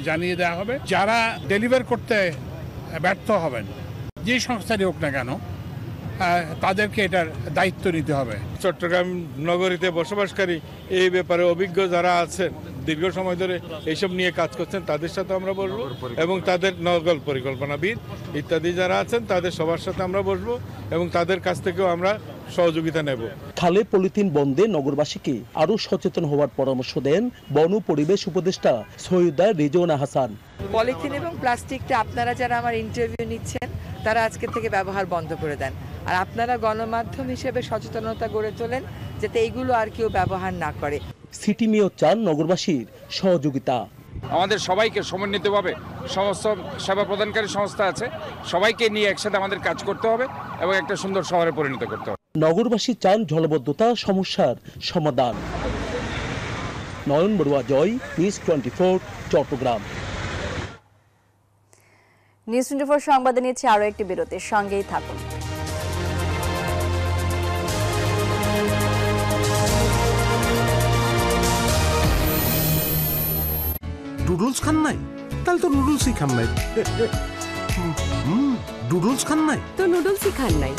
জানিয়ে দেওয়া হবে যারা ডেলিভার করতে ব্যর্থ হবেন, যে সংস্থারই হোক না কেন, তাদেরকে এটার দায়িত্ব নিতে হবে। চট্টগ্রাম নগরীতে বসবাসকারী এই ব্যাপারে অভিজ্ঞ যারা আছেন, দীর্ঘ সময় ধরে এইসব নিয়ে কাজ করছেন, তাদের সাথে আমরা বসবো এবং তাদের নগর পরিকল্পনাবিদ ইত্যাদি যারা আছেন তাদের সবার সাথে আমরা বসবো এবং তাদের কাছ থেকেও আমরা সহযোগিতা নেব। খালে পলিথিন বন্ধে নগরবাসীকে আরো সচেতন হওয়ার পরামর্শ দেন বন পরিবেশ উপদেষ্টা সৈয়দা রিজওয়ানা হাসান। পলিথিন এবং প্লাস্টিকটা আপনারা যারা আমার ইন্টারভিউ নিচ্ছেন তারা আজকে থেকে ব্যবহার বন্ধ করে দেন, আর আপনারা গণমাধ্যম হিসেবে সচেতনতা গড়ে তোলেন যাতে এইগুলো আর কেউ ব্যবহার না করে। সিটি মেয়র চান নগরবাসীর সহযোগিতা। আমাদের সবাইকে সমন্বিতভাবে সমস্ত সেবা প্রদানকারী সংস্থা আছে, সবাইকে নিয়ে একসাথে আমাদের কাজ করতে হবে এবং একটা সুন্দর শহরে পরিণত করতে হবে। নগরবাসী চান জলবদ্ধতা সমস্যার সমাধান। নয়ন বড়ুয়া জয়, নিউজ 24, চট্টগ্রাম। নিউজ 24 সংবাদে নিচ্ছে আরো একটি বিরতির সঙ্গেই থাকুন। নুডলস খান নাই? তাহলে তো নুডলসই খান নাই। নুডলস খান নাই তো নুডলসই খান নাই।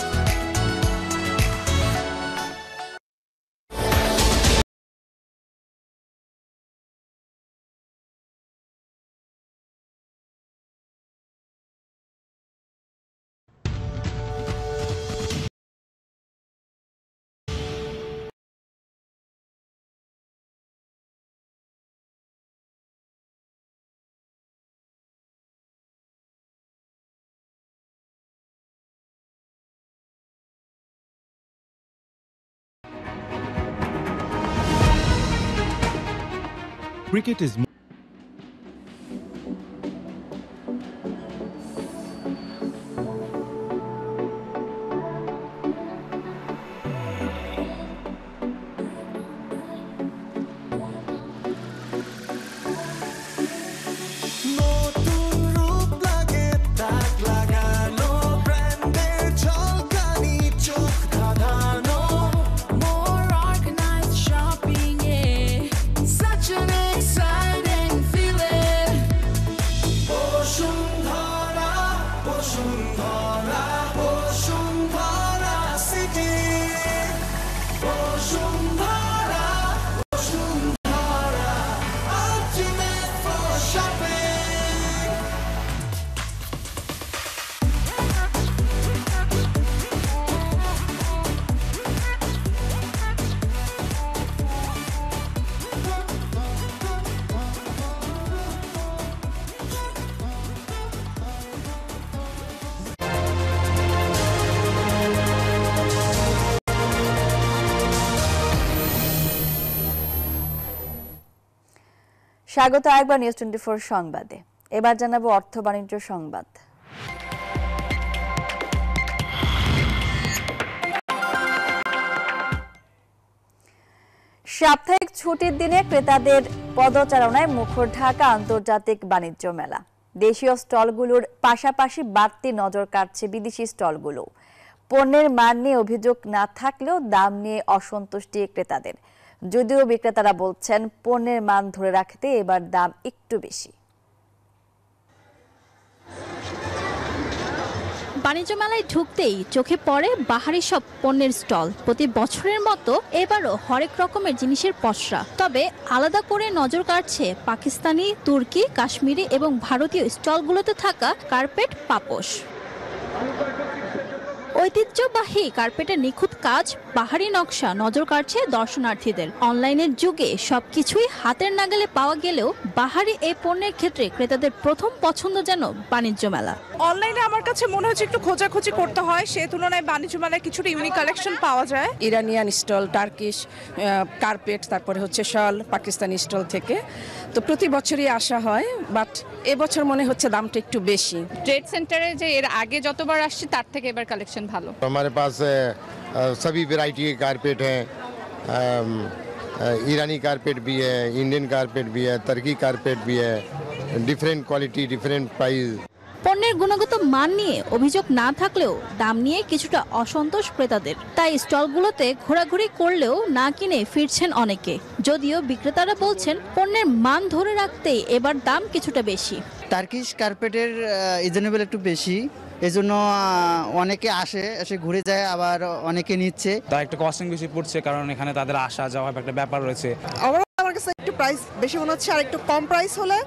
Cricket is More organized shopping, yeah. Such an exciting স্বাগত একবার নিউজ 24 সংবাদে। এবার জানাবো অর্থ বাণিজ্য সংবাদ। সাপ্তাহিক ছুটির দিনে ক্রেতাদের পদচারণায় মুখর ঢাকা আন্তর্জাতিক বাণিজ্য মেলা। দেশীয় স্টলগুলোর পাশাপাশি বাড়তি নজর কাটছে বিদেশি স্টলগুলো। পণ্যের মান নিয়ে অভিযোগ না থাকলেও দাম নিয়ে অসন্তুষ্টি ক্রেতাদের, যদিও বিক্রেতারা বলছেন পণ্যের মান ধরে রাখতে এবার দাম একটু বেশি। বাণিজ্য মেলায় ঢুকতেই চোখে পড়ে বাহারি সব পণ্যের স্টল। প্রতি বছরের মতো এবারও হরেক রকমের জিনিসের পসরা, তবে আলাদা করে নজর কাটছে পাকিস্তানি, তুর্কি, কাশ্মীরি এবং ভারতীয় স্টলগুলোতে থাকা কার্পেট, পাপোশ। ঐতিহ্যবাহী কার্পেটের নিখুঁত কাজ, বাহারি নকশা নজর কাটছে দর্শনার্থীদের। অনলাইনের যুগে সবকিছুই হাতের নাগালে পাওয়া গেলেও বাহারি এই পণ্যের ক্ষেত্রে ক্রেতাদের প্রথম পছন্দ যেন বাণিজ্য মেলা। অনলাইনে আমার কাছে মনে হচ্ছে একটু খোঁজাখুঁজি করতে হয়, সেই তুলনায় বাণিজ্য মেলায় কিছুটা ইউনিক কালেকশন পাওয়া যায়। ইরানিয়ান স্টল, টার্কিশ কার্পেট, তারপরে হচ্ছে শাল পাকিস্তানি স্টল থেকে। তো প্রতি বছরই আসা হয়, বাট এবছর মনে হচ্ছে দামটা একটু বেশি। ট্রেড সেন্টারে যে এর আগে যতবার আসছি তার থেকে এবার কালেকশন ভালো। हमारे पास सभी वैरायटी के कारपेट हैं, ईरानी कारपेट भी है, इंडियन कारपेट भी है, तुर्की कारपेट भी है, डिफरेंट क्वालिटी, डिफरेंट प्राइस। পণ্যের গুণগত মান নিয়ে অভিযোগ না থাকলেও দাম নিয়ে কিছুটা অসন্তোষ ক্রেতাদের, তাই স্টলগুলোতে ঘোরাঘুরি করলেও না কিনে ফিরছেন অনেকে, যদিও বিক্রেতারা বলছেন পণ্যের মান ধরে রাখতেই এবার দাম কিছুটা বেশি। টার্কিশ কার্পেটের রিজনেবল একটু বেশি, এজন্য অনেকে এসে ঘুরে যায়, আবার অনেকে নিচ্ছে। তার একটু কস্টিং বেশি পড়ছে, কারণ এখানে তাদের আসা যাওয়া একটা ব্যাপার রয়েছে। আমার কাছে একটু প্রাইস বেশি মনে হচ্ছে, আর একটু কম প্রাইস হলে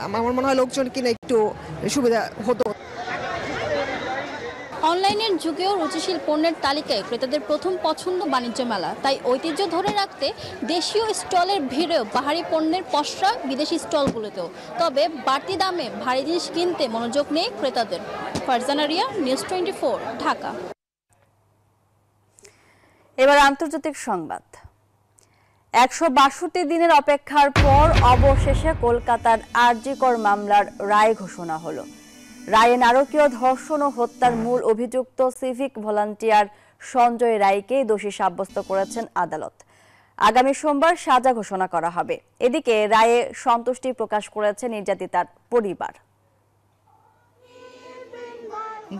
আমার মনে হয় লোকজন কিনে একটু সুবিধা হতো। অনলাইনের যুগেও রুচিশীল পণ্যের তালিকায় ক্রেতাদের প্রথম পছন্দ বাণিজ্য মেলা, তাই ঐতিহ্য ধরে রাখতে দেশীয় স্টলের ভিড়েও বাহারি পণ্যের পসরা বিদেশি স্টলগুলোতেও। তবে বাড়তি দামে ভারী জিনিস কিনতে মনোযোগ নেই ক্রেতাদের। ফারজানা রিয়া, নিউজ 24, ঢাকা। এবার আন্তর্জাতিক সংবাদ। 162 দিনের অপেক্ষার পর অবশেষে কলকাতার আরজিকর মামলার রায় ঘোষণা হলো। রায়ে নারকীয় ধর্ষণ ও হত্যার মূল অভিযুক্ত সিভিক ভলান্টিয়ার সঞ্জয় রায়কে দোষী সাব্যস্ত করেছেন আদালত। আগামী সোমবার সাজা ঘোষণা করা হবে। এদিকে রায়ে সন্তুষ্টি প্রকাশ করেছে নির্যাতিতার পরিবার।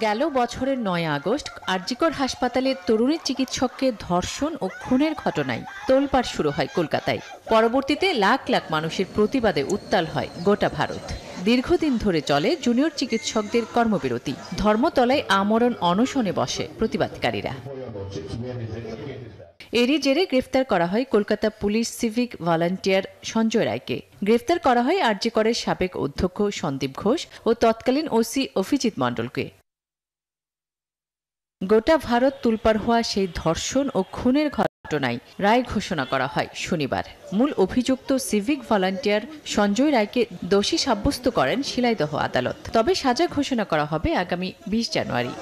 গেল বছরের 9 আগস্ট আরজিকর হাসপাতালে তরুণী চিকিৎসককে ধর্ষণ ও খুনের ঘটনায় তোলপাড় শুরু হয় কলকাতায়। পরবর্তীতে লাখ লাখ মানুষের প্রতিবাদে উত্তাল হয় গোটা ভারত। দীর্ঘদিন ধরে চলে জুনিয়র চিকিৎসকদের কর্মবিরতি। ধর্মতলায় আমরণ অনশনে বসে প্রতিবাদকারীরা। এরই জেরে গ্রেফতার করা হয় Kolkata police civic volunteer Sanjay রায়কে। গ্রেফতার করা হয় আরজিকরের সাবেক অধ্যক্ষ সন্দীপ ঘোষ ও তৎকালীন ওসি অভিজিৎ মণ্ডলকে। গোটা ভারত তুলপাড় হওয়া সেই ধর্ষণ ও খুনের ঘটনায় রায় ঘোষণা করা হয় শনিবার। মূল অভিযুক্ত সিভিক ভলান্টিয়ার সঞ্জয় রায়কে দোষী সাব্যস্ত করেন শিলাইদহ আদালত। তবে সাজা ঘোষণা করা হবে আগামী 20 জানুয়ারি।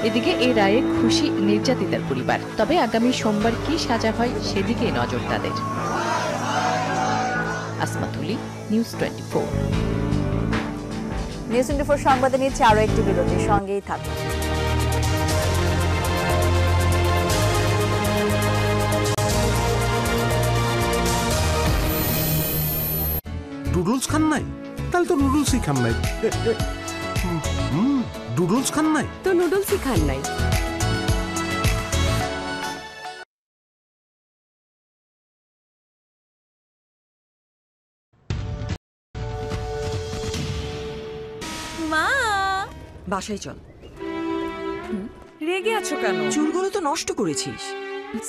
এদিকে এই রায়ে খুশি নির্যাতিতার পরিবার, তবে আগামী সোমবার কি সাজা হয় সেদিকে নজর তাদের। আসমাতুলি, নিউজ 24। নিউজ 24 সংবাদে নিচ্ছে আরো একটি বিরতি, সঙ্গেই থাকুন। নুডলস খান নাই? তাহলে তো নুডলসই খান নাই। নুডলস খান নাই তো নুডলসই খান নাই। মা, বাসায় চল। রেগে আছো কেন? চুলগুলো তো নষ্ট করেছিস।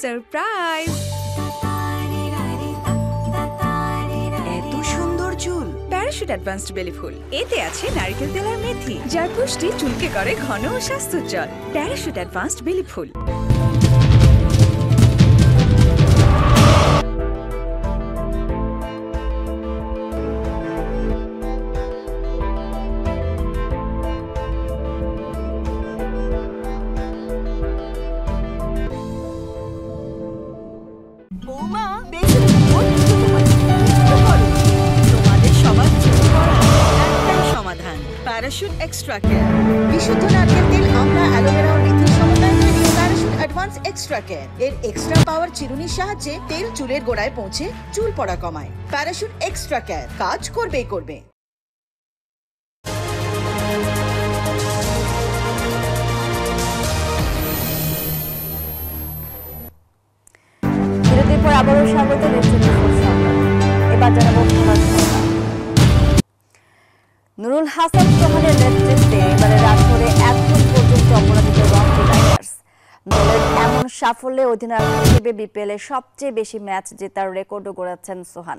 সারপ্রাইজ! এত সুন্দর চুল। প্যারাশুট অ্যাডভান্সড বেলি ফুল, এতে আছে নারকেল তেল আর মেথি, যার পুষ্টি চুলকে করে ঘন ও স্বাস্থ্যোজ্জ্বল। প্যারাশুট অ্যাডভান্সড বেলি ফুল। বৌমা, বেশি প্যারাশুট এক্সট্রা কেয়ার। বিশুদ্ধ নারকেল তেল, আমলা, অ্যালোভেরা ও মেথির সমন্বয়ে তৈরি প্যারাশুট অ্যাডভান্স এক্সট্রা কেয়ার। এর এক্সট্রা পাওয়ার চিরুনির সাহায্যে তেল চুলের গোড়ায় পৌঁছে চুল পড়া কমায়। প্যারাশুট এক্সট্রা কেয়ার কাজ করবেই করবে। বিরতির পর আবারও স্বাগত এবার জানাবো নুরুল হাসান সোহানের নেতৃত্বে এবারে রাজশাহীতে এখন পর্যন্ত অপরাজিত রংপুর রাইডার্স দলের এমন সাফল্যে অধিনায়ক হিসেবে বিপিএল এর সবচেয়ে বেশি ম্যাচ জেতার রেকর্ডও গড়েছেন সোহান,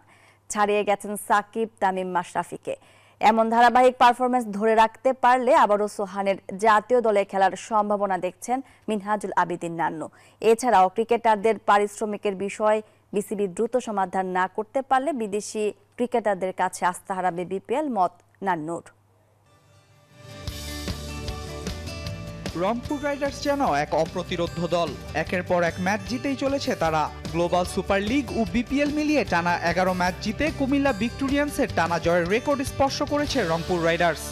ছাড়িয়ে গেছেন সাকিব, তামিম, মাশরাফিকে। এমন ধারাবাহিক পারফরমেন্স ধরে রাখতে পারলে আবারও সোহানের জাতীয় দলে খেলার সম্ভাবনা দেখছেন মিনহাজুল আবিদিন নান্নু। এছাড়াও ক্রিকেটারদের পারিশ্রমিকের বিষয় বিসিবি দ্রুত সমাধান না করতে পারলে বিদেশি ক্রিকেটারদের কাছে আস্থা হারাবে বিপিএল, মত নান্নুর। রংপুর রাইডার্স যেন এক অপ্রতিরোধ্য দল, একের পর এক ম্যাচ জিতেই চলেছে তারা। গ্লোবাল সুপার লিগ ও বিপিএল মিলিয়ে টানা 11 ম্যাচ জিতে কুমিল্লা ভিক্টোরিয়ান্সের টানা জয়ের রেকর্ড স্পর্শ করেছে রংপুর রাইডার্স।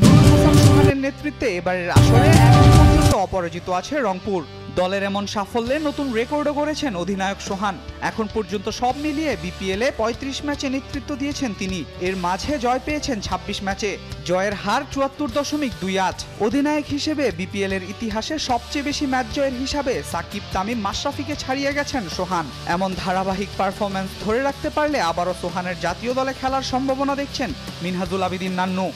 নুরুল হাসান সোহানের নেতৃত্বে এবারের আসরে এখন পর্যন্ত অপরাজিত আছে রংপুর। দলের এমন সাফল্যে নতুন রেকর্ডও গড়েছেন অধিনায়ক সোহান। এখন পর্যন্ত সব মিলিয়ে বিপিএলে 35 ম্যাচে নেতৃত্ব দিয়েছেন তিনি। এর মাঝে জয় পেয়েছেন 26 ম্যাচে, জয়ের হার 74.28। অধিনায়ক হিসেবে বিপিএল এর ইতিহাসে সবচেয়ে বেশি ম্যাচ জয়ের হিসাবে সাকিব, তামিম, মাশরাফিকে ছাড়িয়ে গেছেন সোহান। এমন ধারাবাহিক পারফরম্যান্স ধরে রাখতে পারলে আবারও সোহানের জাতীয় দলে খেলার সম্ভাবনা দেখছেন মিনহাজুল আবিদিন নান্নু।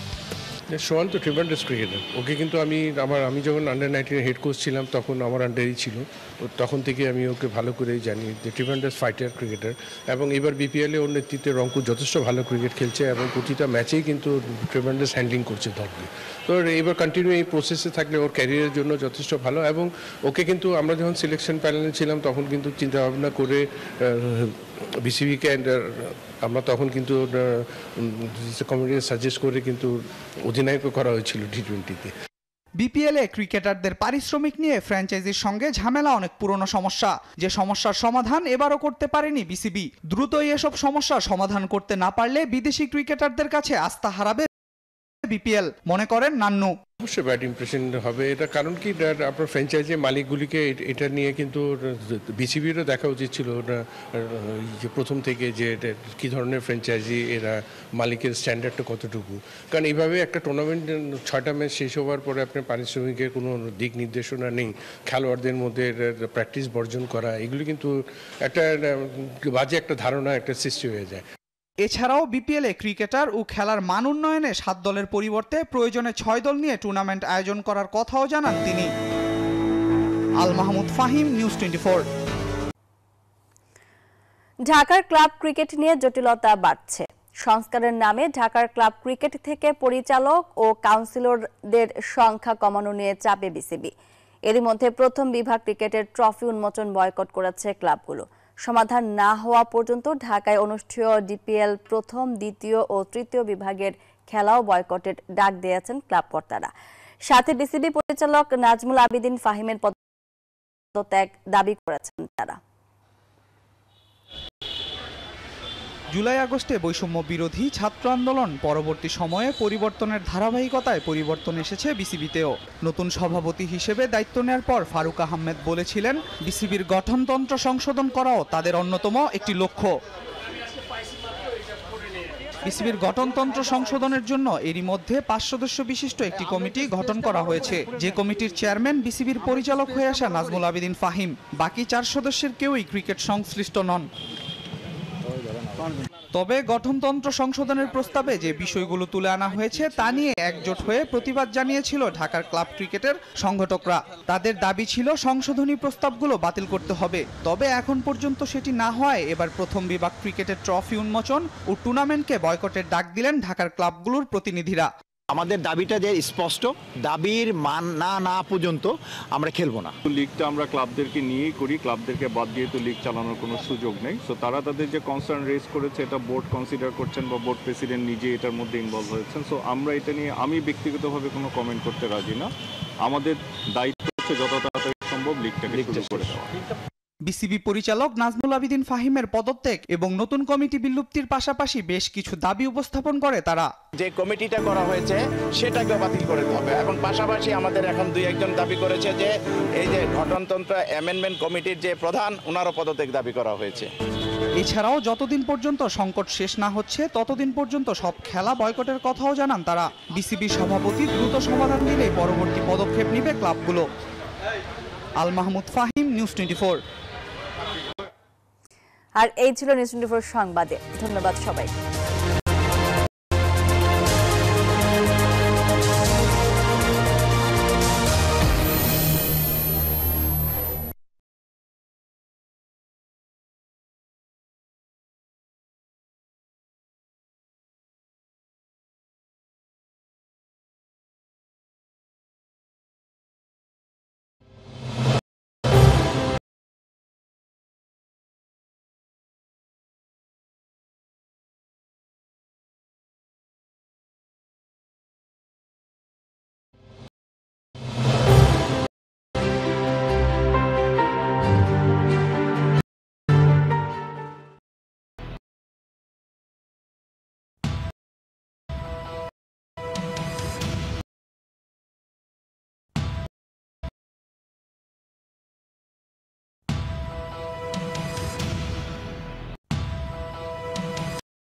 সোহান তো ট্রিমেন্ডাস ক্রিকেটার, ওকে কিন্তু আমি যখন আন্ডার-19 হেড কোচ ছিলাম তখন আমার আন্ডারই ছিল, তখন থেকে আমি ওকে ভালো করেই জানি যে ট্রিমেন্ডাস ফাইটার ক্রিকেটার। এবং এবার বিপিএলে ওর নেতৃত্বে রংপুর যথেষ্ট ভালো ক্রিকেট খেলছে এবং প্রতিটা ম্যাচেই কিন্তু ট্রিমেন্ডাস হ্যান্ডলিং করছে দলকে। তো এবার কন্টিনিউ এই প্রসেসে থাকলে ওর ক্যারিয়ারের জন্য যথেষ্ট ভালো। এবং ওকে কিন্তু আমরা যখন সিলেকশন প্যানেলে ছিলাম তখন কিন্তু চিন্তাভাবনা করে বিসিবিকে আমরা তখন কিন্তু কমিটিকে সাজেস্ট করে কিন্তু অধিনায়কও করা হয়েছিল টি-20-তে। বিপিএলে ক্রিকেটারদের পারিশ্রমিক নিয়ে ফ্র্যাঞ্চাইজির সঙ্গে ঝামেলা অনেক পুরনো সমস্যা, যে সমস্যার সমাধান এবারও করতে পারেনি বিসিবি। দ্রুতই এসব সমস্যার সমাধান করতে না পারলে বিদেশি ক্রিকেটারদের কাছে আস্থা হারাবে বিপিএল, মনে করেন নান্নু। অবশ্যই ব্যাড ইমপ্রেশন হবে, এটা কারণ কি আপনার ফ্র্যাঞ্চাইজি মালিকগুলিকে এটা নিয়ে কিন্তু বিসিবিরও দেখা উচিত ছিল যে প্রথম থেকে যে কী ধরনের ফ্র্যাঞ্চাইজি এরা, মালিকের স্ট্যান্ডার্ডটা কতটুকু। কারণ এইভাবে একটা টুর্নামেন্ট 6টা ম্যাচ শেষ হওয়ার পরে আপনার পারিশ্রমিকের কোনো দিক নির্দেশনা নেই, খেলোয়াড়দের মধ্যে প্র্যাকটিস বর্জন করা, এগুলি কিন্তু একটা বাজে একটা ধারণা একটা সৃষ্টি হয়ে যায়। এছাড়াও বিপিএলে ক্রিকেটার ও খেলার মান উন্নয়নে 7 দলের পরিবর্তে প্রয়োজনে 6 দল নিয়ে টুর্নামেন্ট আয়োজন করার কথাও জানান তিনি। আল মাহমুদ ফাহিম, নিউজ 24। ঢাকার ক্লাব ক্রিকেট নিয়ে জটিলতা বাড়ছে। সংস্কারের নামে ঢাকার ক্লাব ক্রিকেট থেকে পরিচালক ও কাউন্সিলরদের সংখ্যা কমানো নিয়ে চাপে বিসিবি। এরই মধ্যে প্রথম বিভাগ ক্রিকেটের ট্রফি উন্মোচন বয়কট করেছে ক্লাবগুলো। সমাধান না হওয়া পর্যন্ত ঢাকায় অনুষ্ঠেয় ডিপিএল প্রথম, দ্বিতীয় ও তৃতীয় বিভাগের খেলাও বয়কটের ডাক দিয়েছেন ক্লাব কর্তারা। সাথে বিসিবি পরিচালক নাজমুল আবিদিন ফাহিমের পদত্যাগ দাবি করেছেন তারা। জুলাই আগস্টে বৈষম্য বিরোধী ছাত্র আন্দোলন পরবর্তী সময়ে পরিবর্তনের ধারাবাহিকতায় পরিবর্তন এসেছে বিসিবিতেও। নতুন সভাপতি হিসেবে দায়িত্ব নেওয়ার পর ফারুক আহমেদ বলেছিলেন, বিসিবির গঠনতন্ত্র সংশোধন করাও তাদের অন্যতম একটি লক্ষ্য। বিসিবির গঠনতন্ত্র সংশোধনের জন্য এরই মধ্যে 5 সদস্য বিশিষ্ট একটি কমিটি গঠন করা হয়েছে, যে কমিটির চেয়ারম্যান বিসিবির পরিচালক হয়ে আসা নাজমুল আবিদিন ফাহিম। বাকি 4 সদস্যের কেউই ক্রিকেট সংশ্লিষ্ট নন। তবে গঠনতন্ত্র সংশোধনের প্রস্তাবে যে বিষয়গুলো তুলে আনা হয়েছে তা নিয়ে একজোট হয়ে প্রতিবাদ জানিয়েছিল ঢাকার ক্লাব ক্রিকেটের সংগঠকরা। তাদের দাবি ছিল সংশোধনী প্রস্তাবগুলো বাতিল করতে হবে। তবে এখন পর্যন্ত সেটি না হওয়ায় এবার প্রথম বিভাগ ক্রিকেটের ট্রফি উন্মোচন ও টুর্নামেন্টকে বয়কটের ডাক দিলেন ঢাকার ক্লাবগুলোর প্রতিনিধিরা। আমাদের দাবিটা যে স্পষ্ট, দাবির মান না পর্যন্ত আমরা খেলবো না। লিগটা আমরা ক্লাবদেরকে নিয়েই করি, ক্লাবদেরকে বাদ দিয়ে তো লিগ চালানোর কোনো সুযোগ নেই। সো তারা তাদের যে কনসার্ন রেজ করেছে এটা বোর্ড কনসিডার করছেন বা বোর্ড প্রেসিডেন্ট নিজে এটার মধ্যে ইনভলভ হয়েছেন। সো আমরা এটা নিয়ে আমি ব্যক্তিগতভাবে কোনো কমেন্ট করতে রাজি না। আমাদের দায়িত্ব হচ্ছে যত তাড়াতাড়ি সম্ভব লিগটাকে শুরু করে দেওয়া। বিসিবি পরিচালক নাজমুল আবিদিন ফাহিমের পদত্যাগ এবং নতুন কমিটি বিলুপ্তির পাশাপাশি বেশ কিছু দাবি উপস্থাপন করে তারা। যে কমিটিটা করা হয়েছে সেটাকে বাতিল করতে হবে এবং পাশাপাশি আমাদের এখন দুই একজন দাবি করেছে যে এই যে গঠনতন্ত্র অ্যামেন্ডমেন্ট কমিটির যে প্রধান ওনারও পদত্যাগ দাবি করা হয়েছে। এছাড়াও যতদিন পর্যন্ত সংকট শেষ না হচ্ছে ততদিন পর্যন্ত সব খেলা বয়কটের কথাও জানান তারা। বিসিবি সভাপতি দ্রুত সমাধান দিলে পরবর্তী পদক্ষেপ নেবে ক্লাবগুলো। আল মাহমুদ ফাহিম, নিউজ 24। আর এই ছিল নিউজ 24 সংবাদে। ধন্যবাদ সবাইকে।